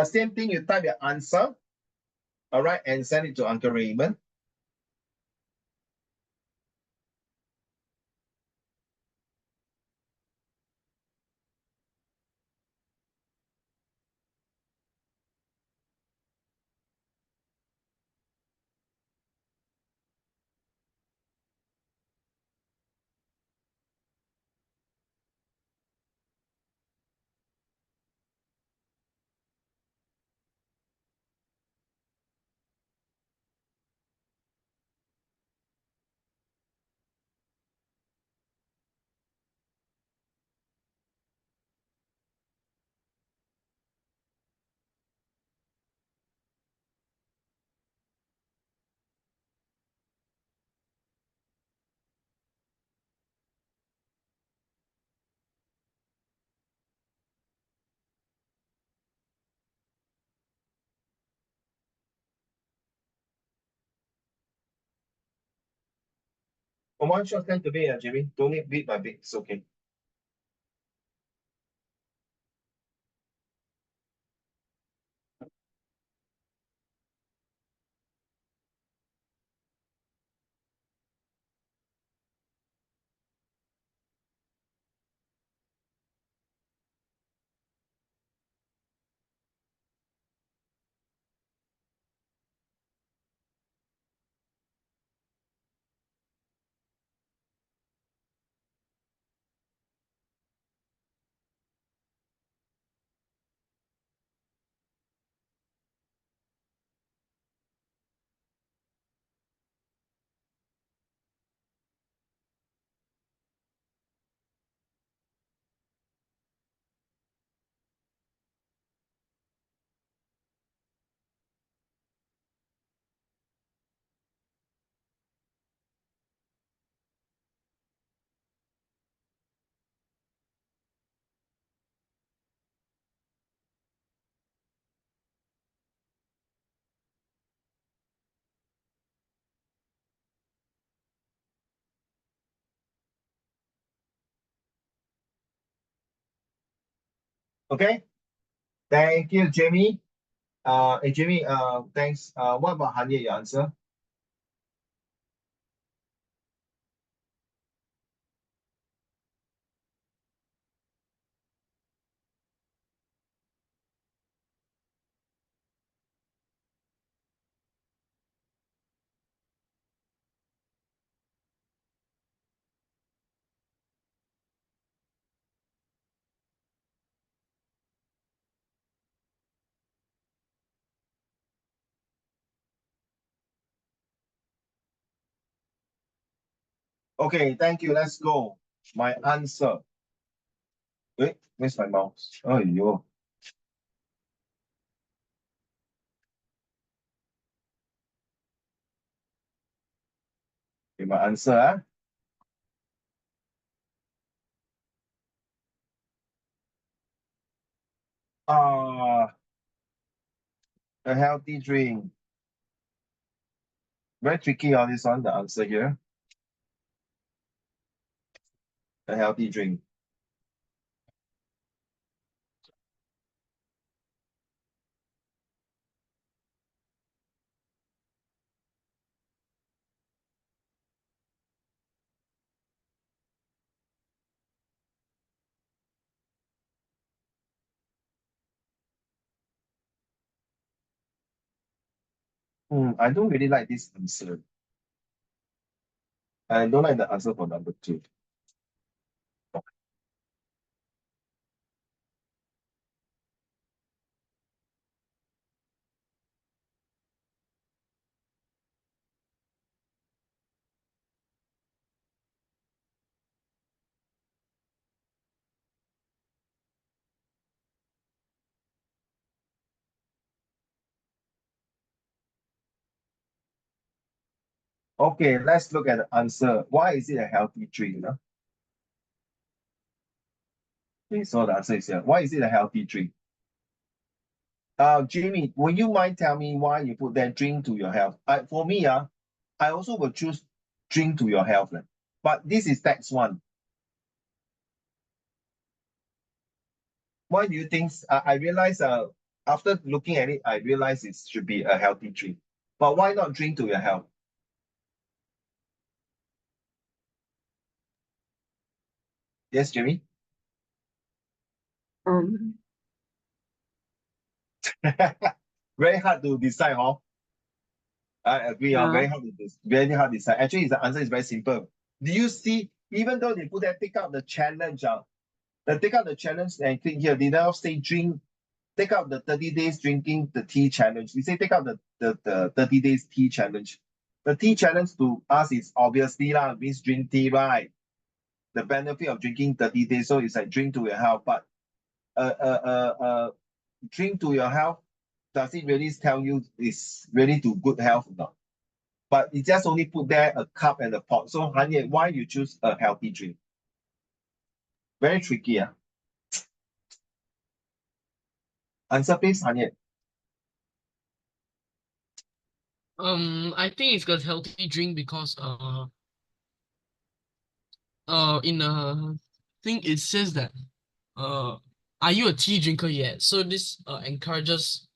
S1: Same thing, you type your answer, all right, and send it to Uncle Raymond. One shot can to me, Jimmy. Don't need bit by bit. It's okay. Okay. Thank you, Jamie. Hey, Jamie, thanks. What about Hanya, your answer? Okay, thank you. Let's go. My answer. Wait, where's my mouse? Oh, you. Okay, my answer. A healthy drink. Very tricky on this one, the answer here. A healthy drink. I don't really like this answer. I don't like the answer for number two. Okay, let's look at the answer. Why is it a healthy drink? Huh? Okay, so the answer is here. Why is it a healthy drink? Jamie, would you mind tell me why you put that drink to your health? For me, I also would choose drink to your health. But this is tax one. Why do you think? I realize after looking at it, I realize it should be a healthy drink. But why not drink to your health? Yes, Jamie?
S2: Um,
S1: Very hard to decide, huh? I agree,
S2: yeah.
S1: very hard to decide. Actually, the answer is very simple. Do you see, even though they put that take out the challenge, they take out the challenge and click here, they now say drink, take out the 30 days drinking the tea challenge. We say take out the 30 days tea challenge. The tea challenge to us is obviously means drink tea, right? The benefit of drinking 30 days. So it's like drink to your health. But drink to your health, does it really tell you it's really to good health or not? But it just only put there a cup and a pot. So Hanye, why you choose a healthy drink? Very tricky. Answer please, Hanye.
S3: I think it's a healthy drink because in a thing it says that are you a tea drinker yet? So this encourages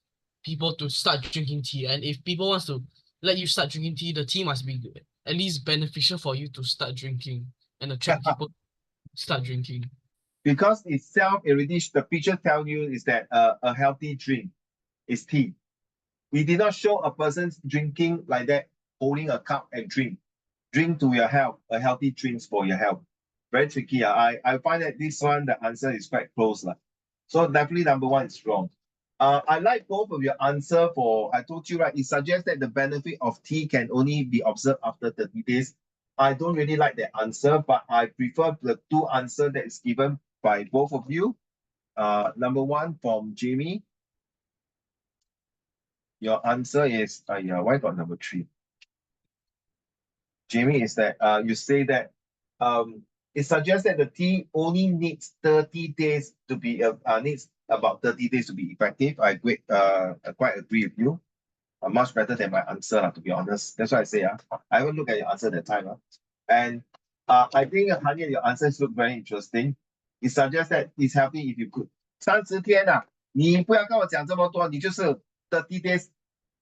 S3: people to start drinking tea, and if people wants to let you start drinking tea, the tea must be at least beneficial for you to start drinking and attract people to start drinking.
S1: Because itself already, the picture tell you is that a healthy drink is tea. We did not show a person drinking like that, holding a cup and drink. Drink to your health, a healthy drinks for your health. Very tricky. I find that this one, the answer is quite close. So definitely number one is wrong. I like both of your answer for, I told you, right, it suggests that the benefit of tea can only be observed after 30 days. I don't really like that answer, but I prefer the two answer that is given by both of you. Number one from Jamie. Your answer is, yeah, why got number three? Jamie, is that you say that it suggests that the tea only needs 30 days to be needs about 30 days to be effective. I quite agree with you. Much better than my answer, to be honest. That's why I say I haven't looked at your answer that time. And I think Hanya, your answers look very interesting. It suggests that it's healthy if you could. 30天你不要跟我讲这么多，你就是 30 days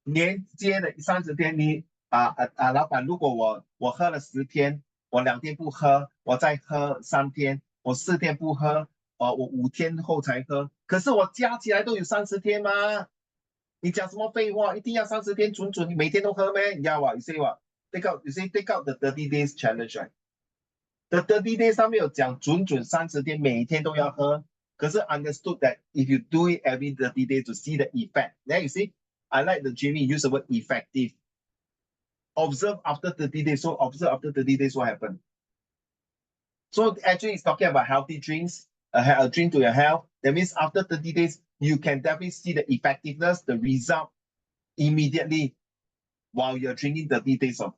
S1: 连接的30天，老板，如果我喝了10天，我2天不喝，我再喝3天，我4天不喝，我5天后才喝，可是我加起来都有30天吗？你讲什么废话？一定要30天准准，你每天都喝咩？你知道吧？ You say what? Take out the 30 days challenge, right? The 30 days 上面有讲准准30天，每天都要喝。可是 understood that if you do it every 30 days to see the effect. Then you see, I like the Jamie use the word effective. Observe after 30 days. So observe after 30 days what happened. So actually it's talking about healthy drinks, a drink to your health. That means after 30 days, you can definitely see the effectiveness, the result immediately while you're drinking 30 days of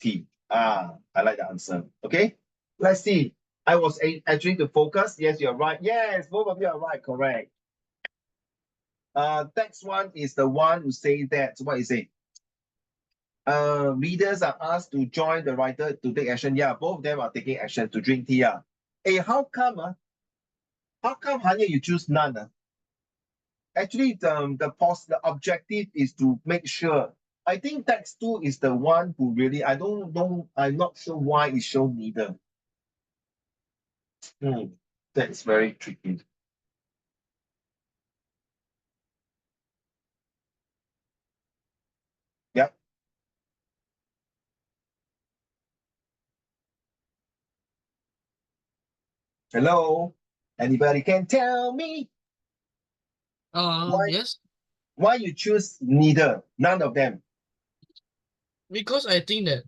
S1: tea. I like the answer. Okay, let's see. I was actually to focus. Yes, you're right. Yes, both of you are right. Correct. Next one is the one who say that. What is it? Readers are asked to join the writer to take action. Yeah, both of them are taking action to drink tea. Hey, how come? How come, Hanya, you choose none? Actually, the objective is to make sure. I think text 2 is the one who really, I don't know, I'm not sure why it showed neither. That's very tricky. Yep. Hello? Anybody can tell me
S3: Yes.
S1: why you choose neither, none of them?
S3: Because I think that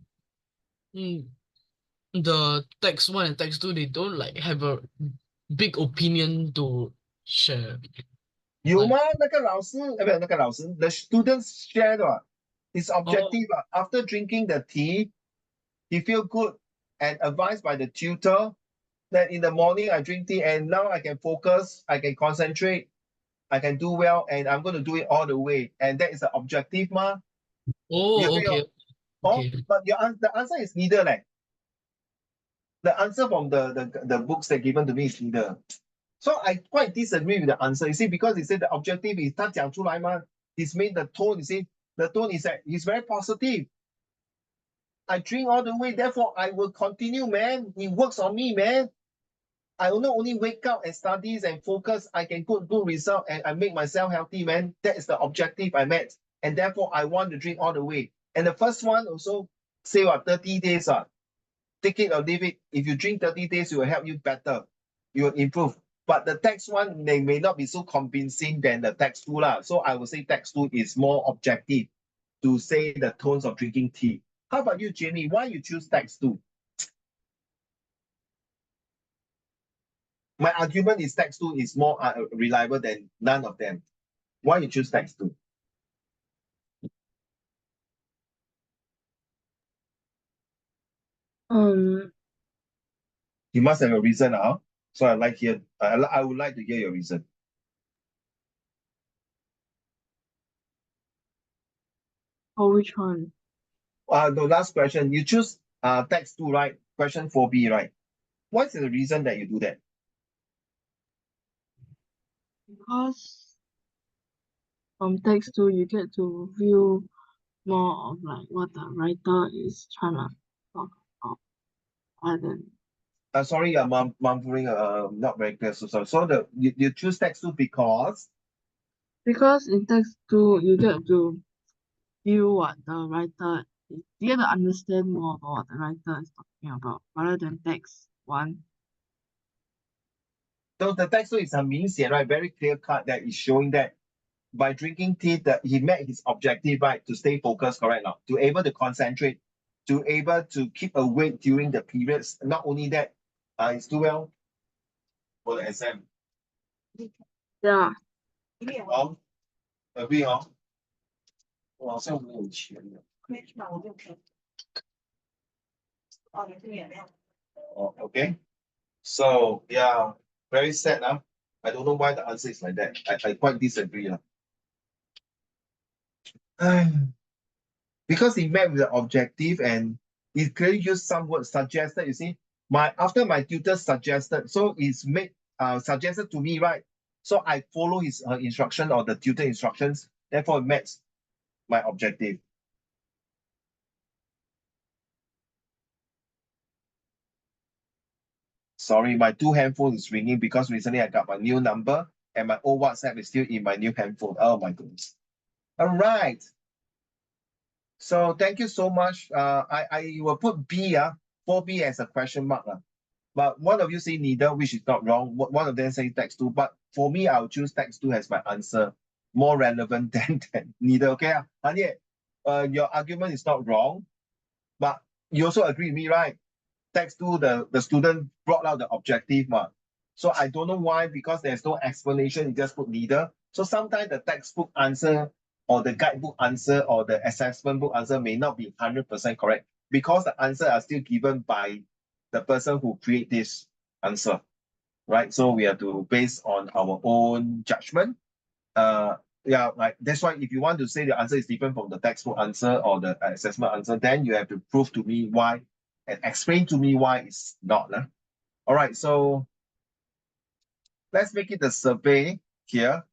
S3: the text 1 and text 2 they don't like have a big opinion to share.
S1: 有吗？那个老师，不，那个老师，the students share 的 it's objective. After drinking the tea, he feel good and advised by the tutor that in the morning I drink tea and now I can focus, I can concentrate, I can do well, and I'm going to do it all the way. And that is the objective, ma.
S3: Okay.
S1: But the answer is neither, like. The answer from the books that given to me is neither. So I quite disagree with the answer. You see, because he said the objective is 他讲出来嘛, he's made the tone, you see, the tone is that he's very positive. I drink all the way, therefore I will continue, man. It works on me, man. I will not only wake up and studies and focus, I can good result and I make myself healthy, man. That is the objective I met. And therefore I want to drink all the way. And the first one also say what 30 days. Take it or leave it. If you drink 30 days, it will help you better. You will improve. But the text one, they may not be so convincing than the text two. So I would say text two is more objective to say the tones of drinking tea. How about you, Jamie? Why you choose text two? My argument is text two is more reliable than none of them. Why you choose text two? You must have a reason, So I would like to hear your reason.
S2: For which one?
S1: The last question. You choose text two, right? Question 4B, right? What's the reason that you do that?
S2: Because from text 2 you get to view more of like what the writer is trying to talk about rather than
S1: Sorry, mumbling, not very clear. So sorry. So you choose text 2 because
S2: because in text 2 you get to view what the writer is, you get to understand more about what the writer is talking about rather than text 1.
S1: so the text 2 is 很明显, right? Very clear cut that is showing that by drinking tea that he met his objective, right? To stay focused, correct now, to able to concentrate, to able to keep awake during the periods. Not only that, it's do well for the exam.
S2: Yeah.
S1: Oh, agree, oh. 我好像没有钱了。Oh, okay. So yeah, very sad. I don't know why the answer is like that. I quite disagree. Because he met with the objective and he clearly used some words suggested. You see, after my tutor suggested, so it's made suggested to me, right? So I follow his instruction or the tutor instructions. Therefore, it met my objective. Sorry, my two handphone is ringing because recently I got my new number and my old WhatsApp is still in my new handphone. Oh my goodness. All right. So thank you so much. I will put B, 4B as a question mark. But one of you say neither, which is not wrong. One of them say text 2. But for me, I'll choose text 2 as my answer. More relevant than neither. Okay, Hanye, your argument is not wrong. But you also agree with me, right? Text 2, the student brought out the objective. So I don't know why, because there's no explanation, you just put neither. So sometimes the textbook answer or the guidebook answer or the assessment book answer may not be 100% correct because the answer are still given by the person who create this answer, right? So we have to base on our own judgment. Yeah, like that's why if you want to say the answer is different from the textbook answer or the assessment answer, then you have to prove to me why and explain to me why it's not. All right, so let's make it a survey here,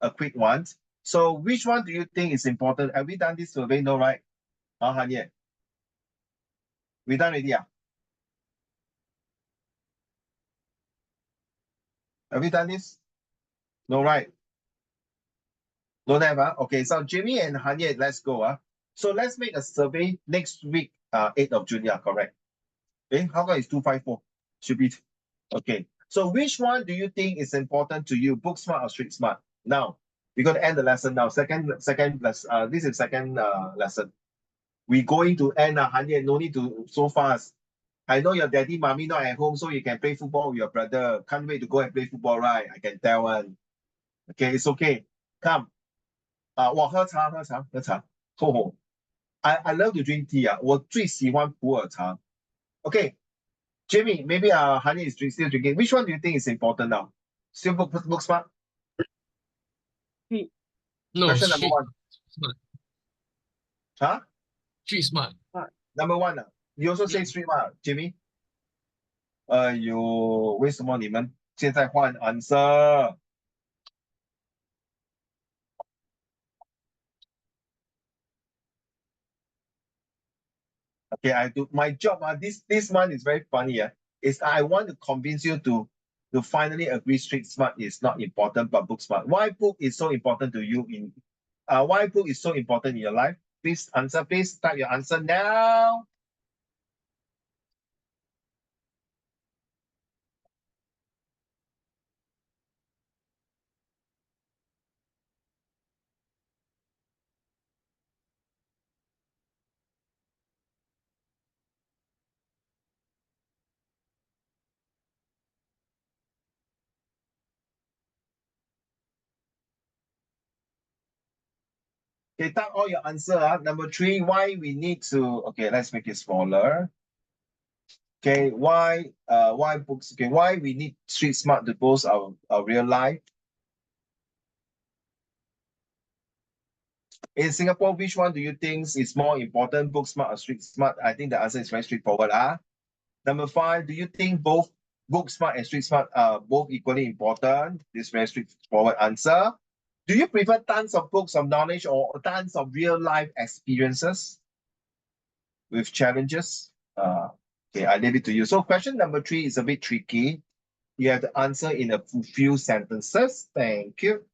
S1: a quick one. So which one do you think is important? Have we done this survey? No, right? Hanye. We done already? Have we done this? No, right? Don't have, Okay, so Jimmy and Hanye, let's go. So let's make a survey next week, 8th of June, correct. How come it's 254? Should be, okay. So which one do you think is important to you, book smart or street smart? Now, we're going to end the lesson now. This is second lesson. We're going to end, Hanye, no need to so fast. I know your daddy, mommy not at home, so you can play football with your brother. Can't wait to go and play football, right? I can tell one. Okay, it's okay. Come. 喝茶。I love to drink tea. 我最喜欢普洱茶. Okay, Jimmy, maybe Honey is still drinking. Which one do you think is important now? Still book smart?
S3: No,
S1: Question number
S3: street
S1: one.
S3: smart.
S1: Huh?
S3: Street smart.
S1: Number one. You also say street smart, Jimmy? 哎呦，为什么你们现在换 answer？ Okay, I do my job. This one is very funny. Is I want to convince you to finally agree street smart is not important, but book smart. Why book is so important to you in why book is so important in your life? Please answer, please type your answer now. Okay, type all your answer. Number three, why we need to, okay, let's make it smaller. Okay, why books? Okay, why we need street smart to boost our real life? In Singapore, which one do you think is more important, book smart or street smart? I think the answer is very straightforward. Number five, do you think both book smart and street smart are both equally important. This is very straightforward answer. Do you prefer tons of books of knowledge or tons of real life experiences with challenges? Okay, I leave it to you. So question number 3 is a bit tricky. You have to answer in a few sentences. Thank you.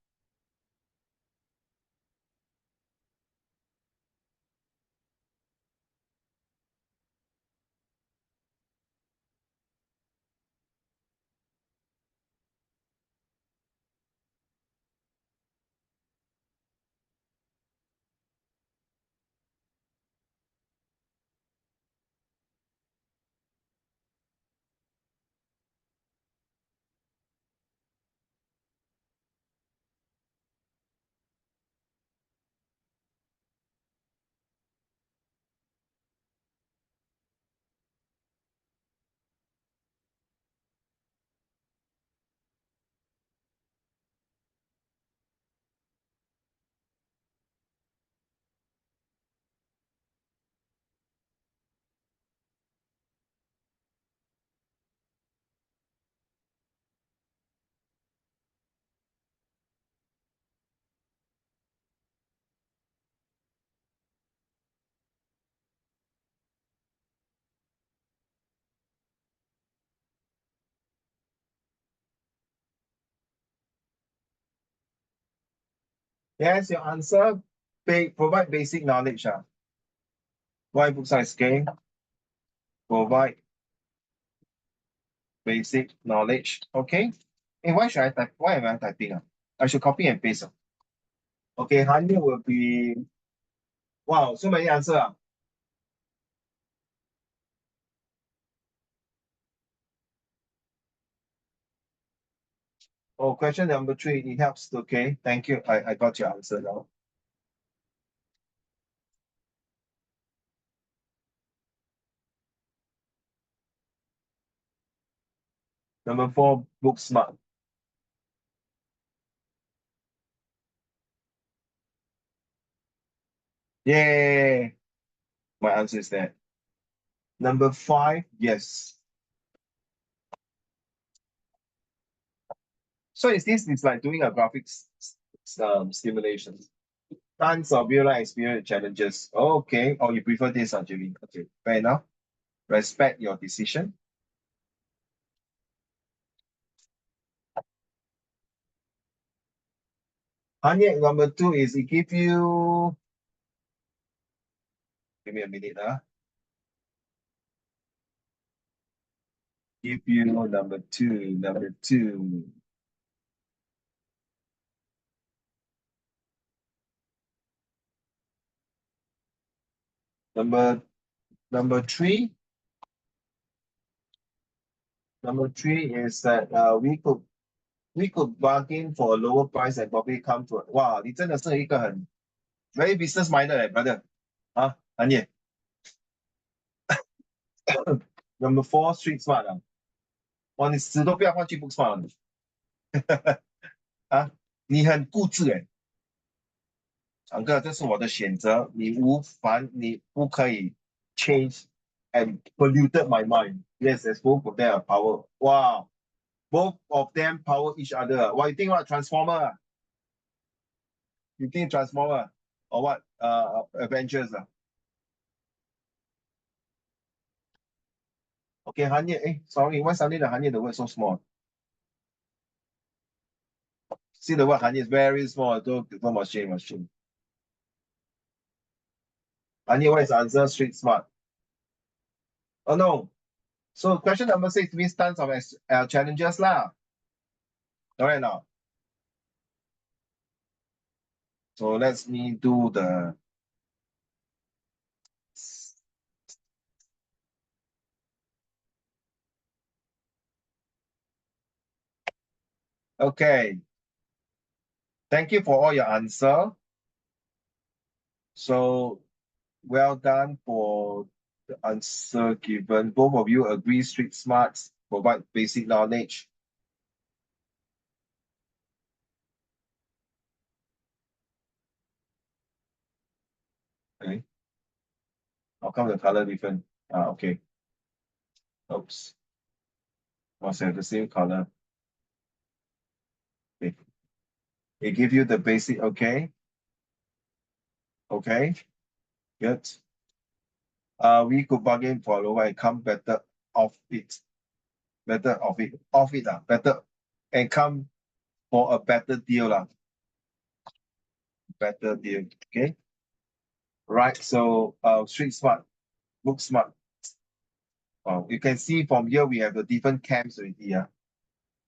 S1: Yes, your answer. Provide basic knowledge. Why book size game? Provide basic knowledge. Okay. Hey, why should I type? Why am I typing? I should copy and paste. Okay, Hanya will be. Wow, so many answers. Oh, question number 3, it helps. Okay, thank you. I got your answer now. Number 4, book smart. Yay! My answer is that. Number 5, yes. So is like doing a graphics stimulation. Tons of real life experience challenges. Okay. Oh, you prefer this, Jimmy. Okay, fair enough. Respect your decision. Hanya, number 2 is it give you. Give me a minute. Give you number 2. Number 2. Number 3. Number 3 is that we could bargain for a lower price and probably come to. Wow, 你真的是一个很 very business minded, brother. Anya. Number 4, street smart 哇，你死都不要换去 book smart 你很固执长哥，这是我的选择，你不可以 change and polluted my mind. Yes, there's both of them are power. Wow, both of them power each other. What you think about Transformer? You think Transformer or what? Avengers. Okay, Hanya. Sorry, why suddenly the Hanya the word so small? See the word Hanya is very small. Don't machine. Hanya, what is the answer? Street smart. Oh no. So question number 6 means tons of challenges lah. Correct now. So let me do the. Okay. Thank you for all your answer. So well done for the answer given. Both of you agree street smarts provide basic knowledge. Okay. How come the color different? Okay. Oops. Must have the same color. Okay. It give you the basic, okay. Okay, good. We could bargain for lower and come better off it. Better off it, better and come for a better deal. Better deal. Okay. Right. So street smart, book smart. You can see from here we have the different camps already. Yeah.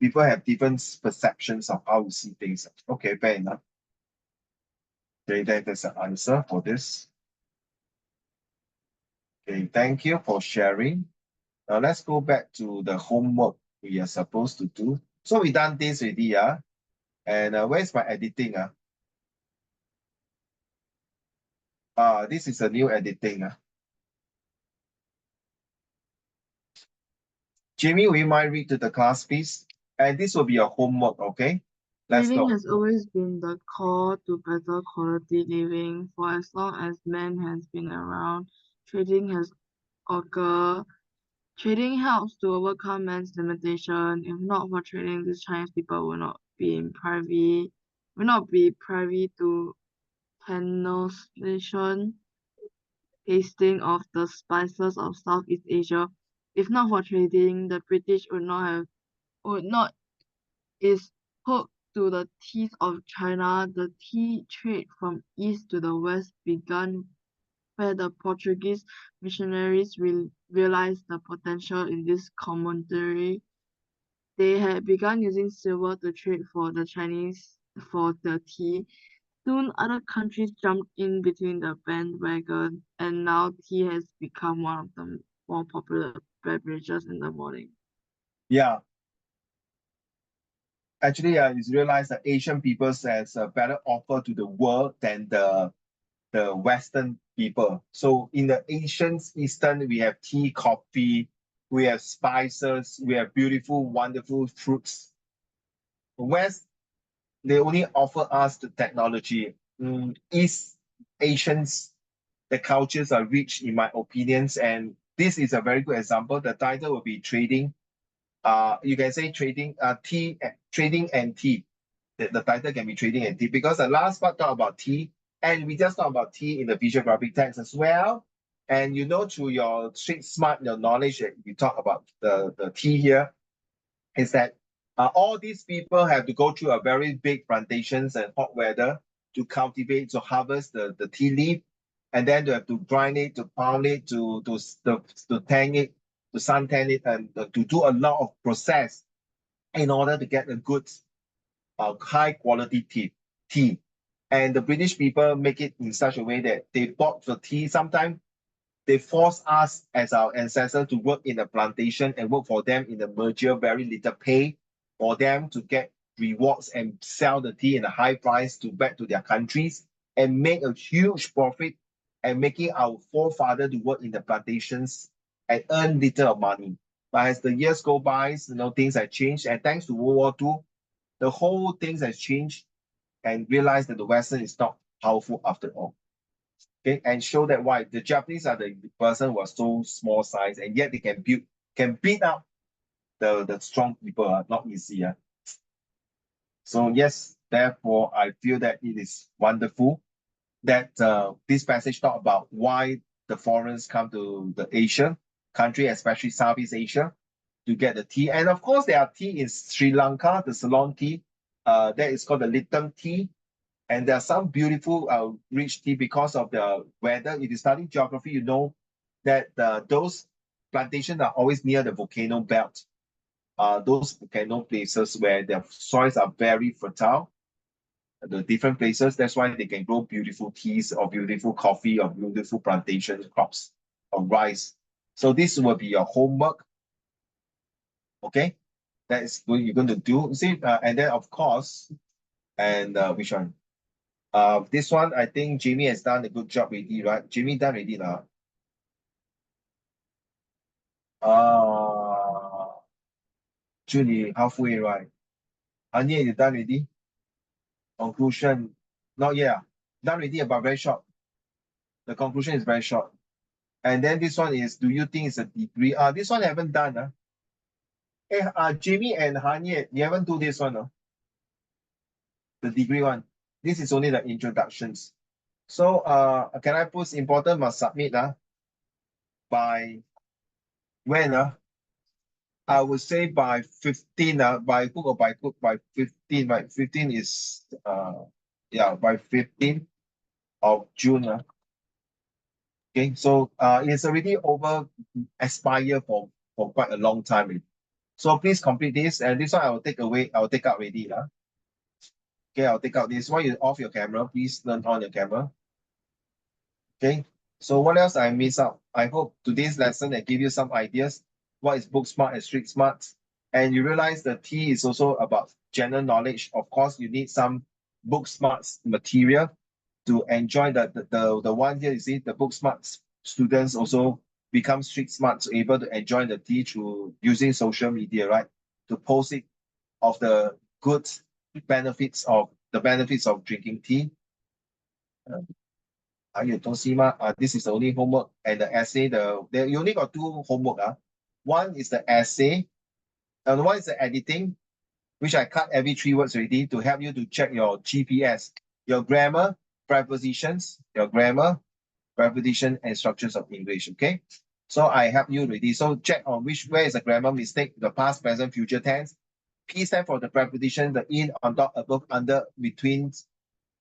S1: People have different perceptions of how to see things. Okay, fair enough. Okay, that's an answer for this. Okay, thank you for sharing. Now let's go back to the homework we are supposed to do. So we done this already, yeah. And where's my editing? This is a new editing. Jamie, will you mind read to the class, please? And this will be your homework, okay? Let's
S2: Trading
S1: go.
S2: has always been the core to better quality living. For as long as man has been around, trading has occurred. Trading helps to overcome man's limitation. If not for trading, these Chinese people will not be privy to penetration, tasting of the spices of Southeast Asia. If not for trading, the British would not is hooked to the teeth of China. The tea trade from east to the west began where the Portuguese missionaries realized the potential in this commonwealth. They had begun using silver to trade for the Chinese for the tea. Soon other countries jumped in between the bandwagon, and now tea has become one of the more popular beverages in the morning.
S1: Yeah. Actually, it's realized that Asian people has a better offer to the world than the Western people. So in the Asians, Eastern, we have tea, coffee, we have spices, we have beautiful, wonderful fruits. West, they only offer us the technology. East Asians, the cultures are rich, in my opinions, and this is a very good example. The title will be trading. You can say trading and tea. The title can be trading and tea because the last part talk about tea, and we just talk about tea in the visual graphic text as well. And through your street smart, your knowledge that we talk about the tea here, is that all these people have to go through a very big plantations and hot weather to cultivate, to harvest the tea leaf, and then they have to grind it, to pound it, to tang it, to suntan it, and to do a lot of process in order to get a good, high quality tea. And the British people make it in such a way that they bought the tea. Sometimes they force us as our ancestors to work in a plantation and work for them in the merger, very little pay for them to get rewards and sell the tea in a high price to back to their countries and make a huge profit, and making our forefather to work in the plantations and earn little of money. But as the years go by, things have changed. And thanks to World War II, the whole things has changed, and realized that the Western is not powerful after all. Okay, and show that why the Japanese are the person who are so small size, and yet they can beat up the strong people. Not easy. So yes, therefore I feel that it is wonderful that this passage talk about why the foreigners come to the Asian country, especially Southeast Asia, to get the tea. And of course, there are tea in Sri Lanka, the Ceylon tea. That is called the Lipton tea. And there are some beautiful rich tea because of the weather. If you study geography, you know that those plantations are always near the volcano belt. Those volcano places where the soils are very fertile, the different places. That's why they can grow beautiful teas or beautiful coffee or beautiful plantation crops or rice. So this will be your homework. Okay, that is what you're going to do. See, and then of course, and which one? This one, I think Jamie has done a good job already, right? Jamie done already now. Julie, halfway, right? Anya, you done already? Conclusion, not yet. Done already, but very short. The conclusion is very short. And then this one is, do you think it's a degree? This one I haven't done. Hey, Jamie and Hanye, you haven't do this one, no? The degree one. This is only the introductions. So can I put important must submit by when? I would say by 15, by hook or by hook by 15, right? 15 is yeah, by 15th of June. Okay, so it's already over expire for quite a long time already. So please complete this, and this one I will take away, I will take out already. Okay, I'll take out this one. You off your camera, please turn on your camera. Okay, so what else I miss out? I hope today's lesson that give you some ideas. What is book smart and street smart? And you realize the T is also about general knowledge. Of course, you need some book smart material to enjoy the one here. You see, the book smart students also become street smart, so able to enjoy the tea through using social media, right? To post it of the good benefits of drinking tea. 还有东西吗? This is the only homework and the essay. You only got two homework. One is the essay, and one is the editing, which I cut every 3 words already to help you to check your GPS, your grammar, prepositions, preposition, and structures of English. Okay, so I help you already. So check on where is the grammar mistake, the past, present, future tense. P stand for the preposition, the in, on top, above, under, between,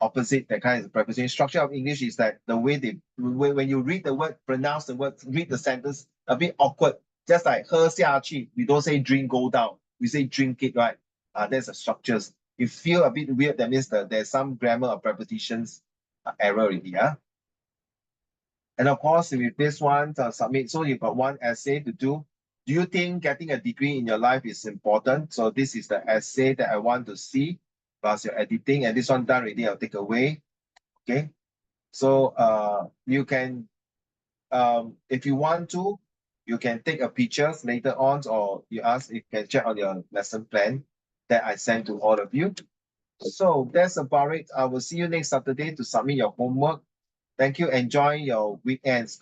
S1: opposite, that kind of preposition. Structure of English is that the way when you read the word, pronounce the word, read the sentence, a bit awkward. Just like 喝下去, we don't say drink go down, we say drink it, right? That's the structures. You feel a bit weird, that means that there's some grammar or prepositions error already. And of course, with this one, submit. So you've got one essay to do. Do you think getting a degree in your life is important? So this is the essay that I want to see, plus your editing, and this one done already, I'll take away. Okay. So you can, if you want to, you can take a pictures later on, or you can check on your lesson plan that I sent to all of you. So that's about it. I will see you next Saturday to submit your homework. Thank you. Enjoy your weekends.